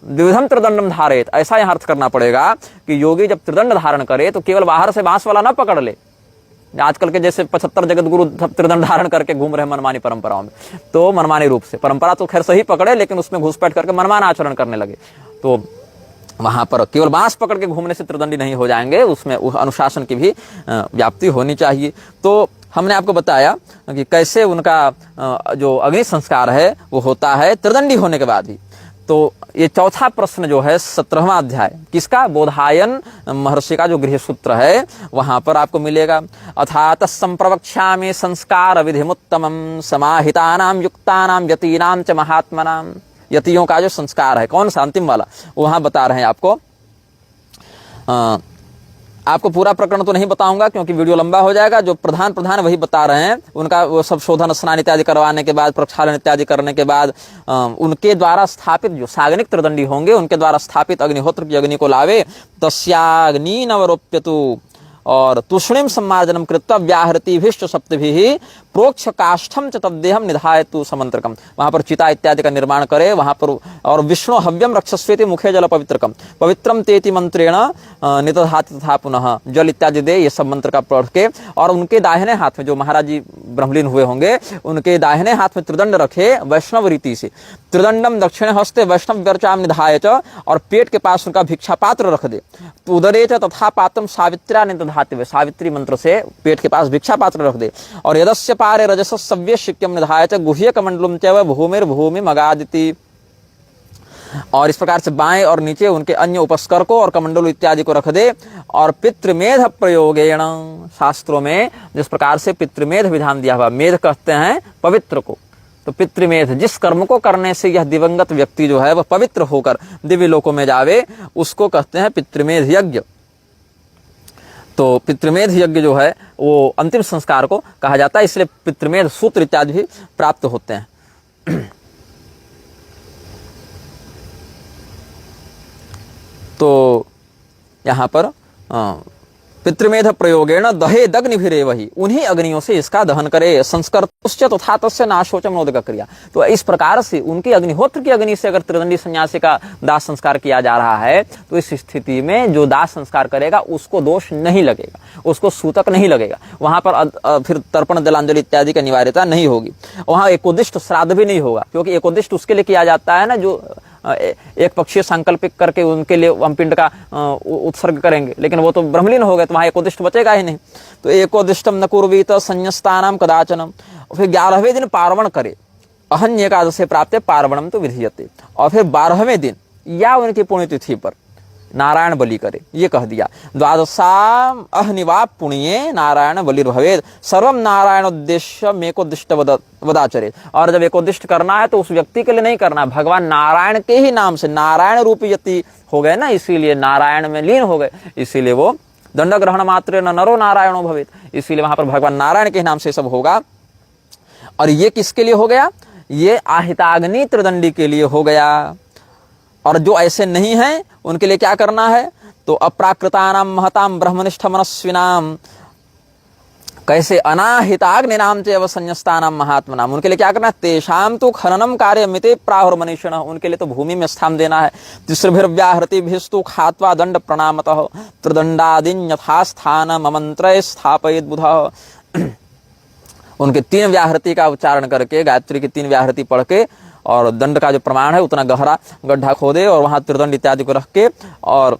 द्विविधम त्रिदंडम धारेत, ऐसा यहाँ अर्थ करना पड़ेगा कि योगी जब त्रिदंड धारण करे तो केवल बाहर से बांस वाला ना पकड़ ले। आजकल के जैसे 75 जगत गुरु त्रिदंड धारण करके घूम रहे मनमानी परंपराओं में, तो मनमानी रूप से परंपरा तो खैर सही पकड़े, लेकिन उसमें घुसपैठ करके मनमाना आचरण करने लगे, तो वहां पर केवल बांस पकड़ के घूमने से त्रिदंडी नहीं हो जाएंगे, उसमें अनुशासन की भी व्याप्ति होनी चाहिए। तो हमने आपको बताया कि कैसे उनका जो अग्नि संस्कार है वो होता है त्रिदंडी होने के बाद ही। तो ये चौथा प्रश्न जो है 17वां अध्याय किसका, बोधायन महर्षि का जो गृह सूत्र है वहां पर आपको मिलेगा। अथात संप्रवक्ष्यामि संस्कार विधिमुत्तमं समाहितानां युक्तानां यतीनां च महात्मनां। यतियों का जो संस्कार है, कौन सा, अंतिम वाला, वहां बता रहे हैं आपको। आपको पूरा प्रकरण तो नहीं बताऊंगा क्योंकि वीडियो लंबा हो जाएगा, जो प्रधान वही बता रहे हैं। उनका वो सब शोधन स्नान इत्यादि करवाने के बाद, प्रक्षालन इत्यादि करने के बाद उनके द्वारा स्थापित जो सागनिक त्रिदंडी होंगे उनके द्वारा स्थापित अग्निहोत्र की अग्नि को लावे। तस्याग्नि नवरोप्यतु और तुष्णिम सम्मार्जनम कृत्वा व्याहृतिभिश्च सप्तभिः प्रोक्ष काष्ठम च तद्देहम निधायतु समंत्रकम। वहां पर चिता इत्यादि का निर्माण करे वहां पर, और विष्णु हव्यम रक्षस्वेति मुखे जल पवित्रकम पवित्रम तेति मंत्रेण निदधाति तथा पुनः जल इत्यादि दे, ये सब मंत्र का पढ़ के, और उनके दाहिने हाथ में जो महाराज जी ब्रह्मलीन हुए होंगे उनके दाहिने हाथ में त्रिदंड रखे वैष्णव रीति से, त्रिदंडम दक्षिण हस्ते वैष्णव वर्चाम निधाय च, और पेट के पास उनका भिक्षा पात्र रख दे। उदरे च तथा पात्रम सावित्र्या निदधाति, वे सावित्री मंत्र से पेट के पास भिक्षा पात्र रख दे। और यदस्य पारे रजस सव्य शिक्यम निधाय च गुह्यक मंडलम च भूमिर भूमि मगादिति। और इस प्रकार से बाएं और नीचे उनके अन्य उपस्कर को और कमंडल इत्यादि को रख दे। और पितृमेध प्रयोगेण, शास्त्रों में जिस प्रकार से पितृमेध विधान दिया हुआ, मेध कहते हैं पवित्र को, तो पितृमेध जिस कर्म को करने से यह दिवंगत व्यक्ति जो है वह पवित्र होकर दिव्य लोकों में जावे उसको कहते हैं पितृमेध यज्ञ। तो पितृमेध यज्ञ जो है वो अंतिम संस्कार को कहा जाता है, इसलिए पितृमेध सूत्र इत्यादि भी प्राप्त होते हैं। तो यहाँ पर पितृमेध प्रयोगेण दहेद अग्निभिरेवहि, उन्हीं अग्नियों से इसका दहन करे। संस्कृतश्च तथा तस्य नाशोचम नोदक क्रिया। तो इस प्रकार से उनकी अग्निहोत्र की अग्नि से अगर त्रिदंडी सन्यासी का दाह संस्कार किया जा रहा है तो इस स्थिति में जो दाह संस्कार करेगा उसको दोष नहीं लगेगा, उसको सूतक नहीं लगेगा, वहां पर फिर तर्पण जलांजलि इत्यादि की अनिवार्यता नहीं होगी। वहां एकोदिष्ट श्राद्ध भी नहीं होगा, क्योंकि एकोदिष्ट उसके लिए किया जाता है ना जो एक पक्षीय संकल्पित करके उनके लिए हम पिंड का उत्सर्ग करेंगे, लेकिन वो तो ब्रह्मलीन हो गए तो वहां एकोदिष्ट बचेगा ही नहीं। तो एकोदिष्टम न कुर्वीत संन्यस्तानाम कदाचनम। फिर 11वें दिन पार्वण करे, अहन्य एकादशी प्राप्त पार्वणम तो विधीयते। और फिर 12वें दिन या उनकी पुण्यतिथि पर नारायण बलि करे, ये कह दिया। द्वादशाम अहनिवा पुण्ये नारायण बलि भवेद सर्वम नारायण उद्देश्य मेकोदिष्ट वदाचरे। और जब एकोदिष्ट करना है तो उस व्यक्ति के लिए नहीं करना, भगवान नारायण के ही नाम से, नारायण रूपी यति हो गए ना, इसीलिए नारायण में लीन हो गए, इसीलिए वो दंड ग्रहण मात्र न नरो नारायणो भवेद, इसीलिए वहां पर भगवान नारायण के नाम से सब होगा। और ये किसके लिए हो गया, ये आहिताग्नि त्रिदंडी के लिए हो गया। और जो ऐसे नहीं हैं उनके लिए क्या करना है, तो अप्राकृतानाम महताम ब्रह्मनिष्ठ मनस्विनाम, कैसे अनाहिताग्नि नाम च संन्यस्तानाम महात्मनाम, उनके लिए क्या करना है, तेषाम तो खननम कार्यमिते प्राहुर्मनीषिणः, उनके लिए तो भूमि में स्थान देना है। तिसृभिर्व्याहृतिभिस्तु खात्वा दंड प्रणामतः त्रिदंडादिन यथा स्थानम अमंत्र स्थापयेत् बुधः। उनके 3 व्याहृति का उच्चारण करके, गायत्री की 3 व्याहृति पढ़ के, और दंड का जो प्रमाण है उतना गहरा गड्ढा खोदे और वहां त्रिदंड इत्यादि को रख के, और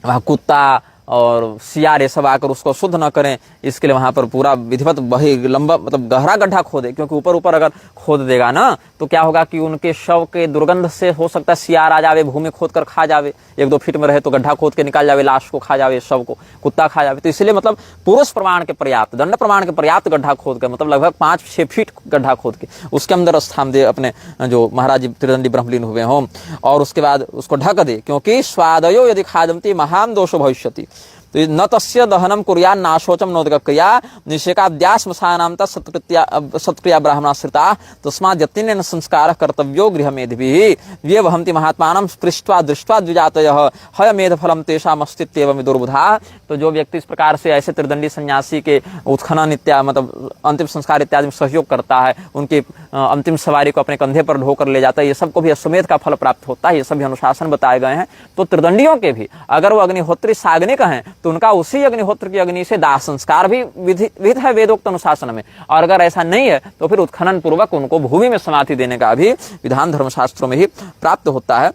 वहां कुत्ता और सियार ये सब आकर उसको शुद्ध न करें, इसके लिए वहां पर पूरा विधिवत वही लंबा मतलब गहरा गड्ढा खोदे, क्योंकि ऊपर ऊपर अगर खोद देगा ना तो क्या होगा कि उनके शव के दुर्गंध से हो सकता है सियार आ जावे, भूमि खोद कर खा जावे, 1-2 फीट में रहे तो गड्ढा खोद के निकाल जावे, लाश को खा जावे, शव को कुत्ता खा जावे। तो इसलिए मतलब पुरुष प्रमाण के पर्याप्त, दंड प्रमाण के पर्याप्त गड्ढा खोद कर, मतलब लगभग 5-6 फीट गड्ढा खोद के उसके अंदर स्थान दे अपने जो महाराज त्रिदंडी ब्रह्मलीन हुए हों, और उसके बाद उसको ढक दे, क्योंकि स्वादयो यदि खादंती महान दोषो भविष्यति। तो न तस्य दहनम कुर्या नाशोचम नोदक्रिया निषेकाद्या श्मशानां सत्क्रिया ब्राह्मणाश्रिता तस्माद् यत्नेन संस्कारः कर्तव्यो गृहमेधिभिः ये वहन्ति महात्मानं पृष्ट्वा दृष्ट्वा द्विजातयः हयमेधफलं तेषाम् अस्तित्वेव विदुर्बुधा। तो जो व्यक्ति इस प्रकार से ऐसे त्रिदंडी सन्यासी के उत्खनन इत्यादि मतलब अंतिम संस्कार इत्यादि में सहयोग करता है, उनकी अंतिम सवारी को अपने कंधे पर ढोकर ले जाता है, ये सबको भी अश्वमेध का फल प्राप्त होता है। ये सभी अनुशासन बताए गए हैं। तो त्रिदंडियों के भी अगर वो अग्निहोत्री साग्निक हैं तो उनका उसी अग्निहोत्र की अग्नि से दाह संस्कार भी विधित है वेदोक्त अनुशासन में, और अगर ऐसा नहीं है तो फिर उत्खनन पूर्वक उनको भूमि में समाधि देने का भी विधान धर्मशास्त्रों में ही प्राप्त होता है।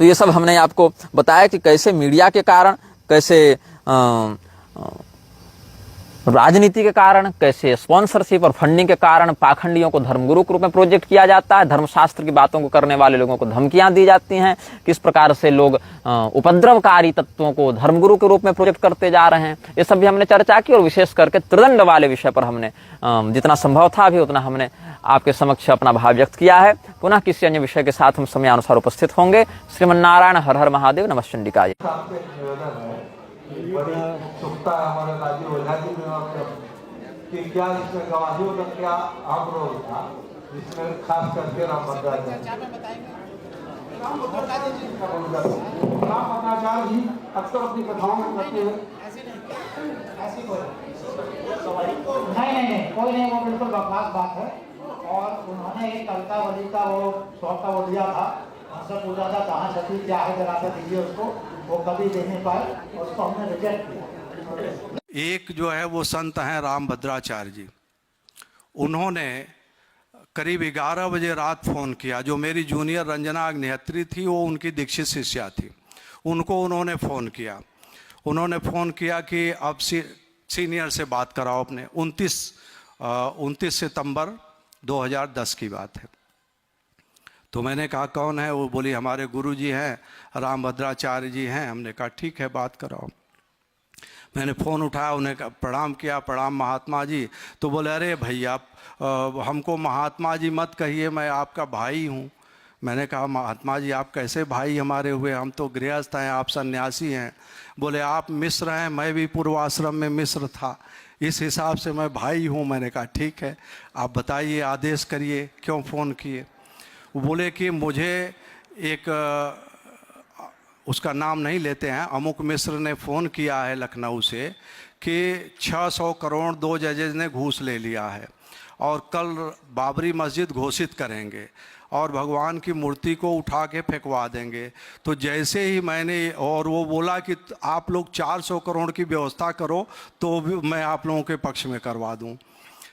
तो ये सब हमने आपको बताया कि कैसे मीडिया के कारण, कैसे राजनीति के कारण, कैसे स्पॉन्सरशिप और फंडिंग के कारण पाखंडियों को धर्मगुरु के रूप में प्रोजेक्ट किया जाता है, धर्मशास्त्र की बातों को करने वाले लोगों को धमकियां दी जाती हैं, किस प्रकार से लोग उपद्रवकारी तत्वों को धर्मगुरु के रूप में प्रोजेक्ट करते जा रहे हैं, ये सब भी हमने चर्चा की। और विशेष करके त्रिदंड वाले विषय पर हमने जितना संभव था अभी उतना हमने आपके समक्ष अपना भाव व्यक्त किया है। पुनः किसी अन्य विषय के साथ हम समयानुसार उपस्थित होंगे। श्रीमन्नारायण हर हर महादेव नमश्चंडिका। बड़ी उत्सुकता है हमारे राज्य ओझा जी में कि क्या इसमें गवाहियों का क्या अहम रोल था, जिसमें खास करके राम भद्राचार्य जी अक्सर अपनी कथाओं में कहते हैं नहीं कोई नहीं, वो बिल्कुल बकवास बात है। और उन्होंने एक कवितावली का वो शौक का वो दिया था, हमसे पूछा था कहाँ सती क्या है जरा सा दीजिए उसको, वो कभी दे नहीं पाए, उसको हमने रिजेक्ट किया। एक जो है वो संत हैं राम भद्राचार्य जी, उन्होंने करीब 11 बजे रात फ़ोन किया। जो मेरी जूनियर रंजना अग्निहोत्री थी वो उनकी दीक्षित शिष्या थी, उनको उन्होंने फ़ोन किया कि अब सीनियर से बात कराओ अपने। 29 सितंबर 2010 की बात है। तो मैंने कहा कौन है? वो बोली हमारे गुरु जी हैं, राम भद्राचार्य जी हैं। हमने कहा ठीक है बात कराओ। मैंने फ़ोन उठाया, उन्हें प्रणाम किया, प्रणाम महात्मा जी। तो बोले अरे भैया हमको महात्मा जी मत कहिए, मैं आपका भाई हूँ। मैंने कहा महात्मा जी आप कैसे भाई हमारे हुए, हम तो गृहस्थ हैं, आप सन्यासी हैं। बोले आप मिस्र हैं, मैं भी पूर्वाश्रम में मिस्र था, इस हिसाब से मैं भाई हूँ। मैंने कहा ठीक है आप बताइए, आदेश करिए, क्यों फ़ोन किए? वो बोले कि मुझे एक उसका नाम नहीं लेते हैं, अमुक मिस्र ने फ़ोन किया है लखनऊ से कि 600 करोड़ 2 जजेज ने घूस ले लिया है और कल बाबरी मस्जिद घोषित करेंगे और भगवान की मूर्ति को उठा के फेंकवा देंगे। तो जैसे ही मैंने, और वो बोला कि आप लोग 400 करोड़ की व्यवस्था करो तो भी मैं आप लोगों के पक्ष में करवा दूं।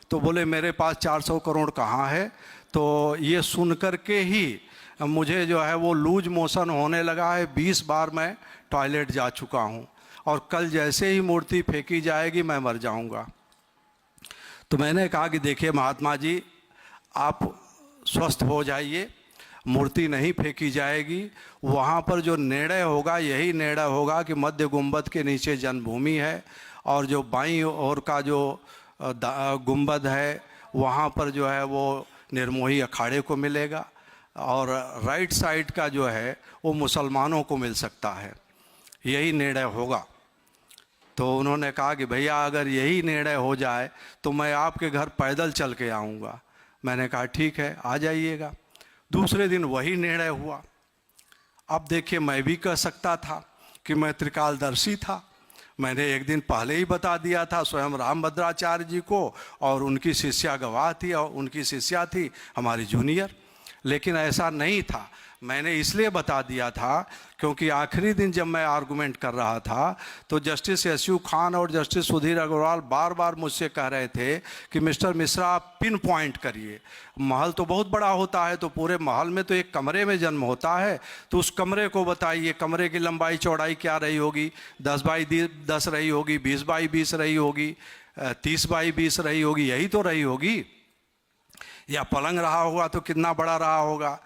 तो बोले मेरे पास 400 करोड़ कहाँ है? तो ये सुन कर के ही मुझे जो है वो लूज मोशन होने लगा है। 20 बार मैं टॉयलेट जा चुका हूँ और कल जैसे ही मूर्ति फेंकी जाएगी मैं मर जाऊँगा। तो मैंने कहा कि देखिए महात्मा जी आप स्वस्थ हो जाइए, मूर्ति नहीं फेंकी जाएगी। वहाँ पर जो निर्णय होगा यही निर्णय होगा कि मध्य गुंबद के नीचे जन्मभूमि है और जो बाईं ओर का जो गुंबद है वहाँ पर जो है वो निर्मोही अखाड़े को मिलेगा और राइट साइड का जो है वो मुसलमानों को मिल सकता है, यही निर्णय होगा। तो उन्होंने कहा कि भैया अगर यही निर्णय हो जाए तो मैं आपके घर पैदल चल के आऊँगा। मैंने कहा ठीक है आ जाइएगा। दूसरे दिन वही निर्णय हुआ। अब देखिए मैं भी कह सकता था कि मैं त्रिकालदर्शी था, मैंने एक दिन पहले ही बता दिया था स्वयं राम भद्राचार्य जी को, और उनकी शिष्या गवाह थी और उनकी शिष्या थी हमारी जूनियर। लेकिन ऐसा नहीं था, मैंने इसलिए बता दिया था क्योंकि आखिरी दिन जब मैं आर्गूमेंट कर रहा था तो जस्टिस एसयू खान और जस्टिस सुधीर अग्रवाल बार बार मुझसे कह रहे थे कि मिस्टर मिश्रा आप पिन पॉइंट करिए, महल तो बहुत बड़ा होता है, तो पूरे महल में तो एक कमरे में जन्म होता है, तो उस कमरे को बताइए, कमरे की लंबाई चौड़ाई क्या रही होगी? 10 बाई 10 रही होगी, 20 बाई 20 रही होगी, 30 बाई 20 रही होगी, यही तो रही होगी। या पलंग रहा होगा तो कितना बड़ा रहा होगा।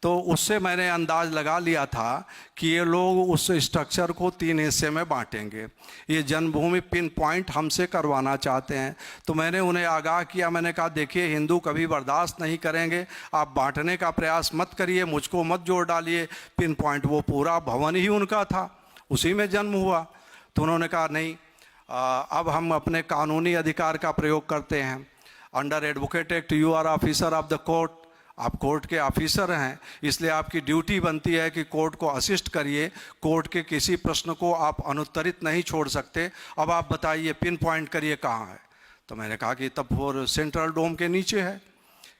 तो उससे मैंने अंदाज लगा लिया था कि ये लोग उस स्ट्रक्चर को 3 हिस्से में बांटेंगे। ये जन्मभूमि पिन पॉइंट हमसे करवाना चाहते हैं। तो मैंने उन्हें आगाह किया, मैंने कहा देखिए हिंदू कभी बर्दाश्त नहीं करेंगे, आप बांटने का प्रयास मत करिए, मुझको मत जोड़ डालिए पिन पॉइंट। वो पूरा भवन ही उनका था, उसी में जन्म हुआ। तो उन्होंने कहा नहीं, अब हम अपने कानूनी अधिकार का प्रयोग करते हैं। Under advocate act you are officer of the court, आप कोर्ट के ऑफिसर हैं, इसलिए आपकी ड्यूटी बनती है कि कोर्ट को असिस्ट करिए, कोर्ट के किसी प्रश्न को आप अनुत्तरित नहीं छोड़ सकते। अब आप बताइए, पिन पॉइंट करिए कहाँ है। तो मैंने कहा कि तब वो सेंट्रल डोम के नीचे है,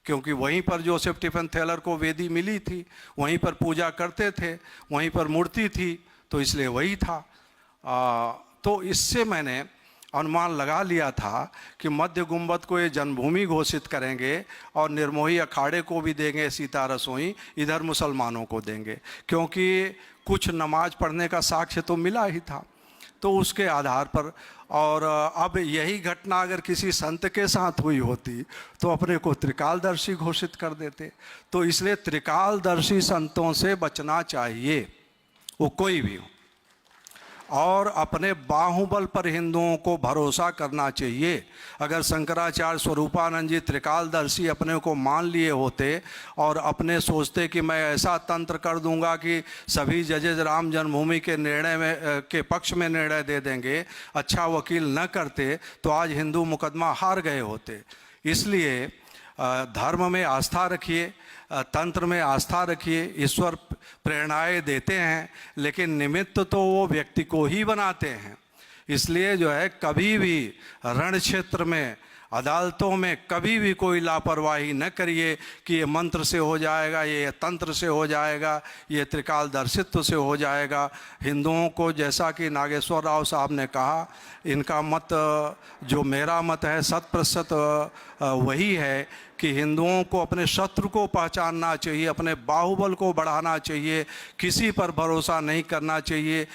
क्योंकि वहीं पर जोसेफ टिफन थैलर को वेदी मिली थी, वहीं पर पूजा करते थे, वहीं पर मूर्ति थी, तो इसलिए वही था। तो इससे मैंने अनुमान लगा लिया था कि मध्य गुंबद को ये जन्मभूमि घोषित करेंगे और निर्मोही अखाड़े को भी देंगे सीता रसोई, इधर मुसलमानों को देंगे, क्योंकि कुछ नमाज पढ़ने का साक्ष्य तो मिला ही था। तो उसके आधार पर, और अब यही घटना अगर किसी संत के साथ हुई होती तो अपने को त्रिकालदर्शी घोषित कर देते। तो इसलिए त्रिकालदर्शी संतों से बचना चाहिए, वो कोई भी हो, और अपने बाहुबल पर हिंदुओं को भरोसा करना चाहिए। अगर शंकराचार्य स्वरूपानंद जी त्रिकालदर्शी अपने को मान लिए होते और अपने सोचते कि मैं ऐसा तंत्र कर दूंगा कि सभी जजेज राम जन्मभूमि के निर्णय में के पक्ष में निर्णय दे देंगे, अच्छा वकील न करते, तो आज हिंदू मुकदमा हार गए होते। इसलिए धर्म में आस्था रखिए, तंत्र में आस्था रखिए, ईश्वर प्रेरणाएं देते हैं, लेकिन निमित्त तो वो व्यक्ति को ही बनाते हैं। इसलिए जो है, कभी भी रण क्षेत्र में, अदालतों में कभी भी कोई लापरवाही न करिए कि ये मंत्र से हो जाएगा, ये तंत्र से हो जाएगा, ये त्रिकालदर्शित्व से हो जाएगा। हिंदुओं को, जैसा कि नागेश्वर राव साहब ने कहा, इनका मत जो मेरा मत है 100% वही है कि हिंदुओं को अपने शत्रु को पहचानना चाहिए, अपने बाहुबल को बढ़ाना चाहिए, किसी पर भरोसा नहीं करना चाहिए।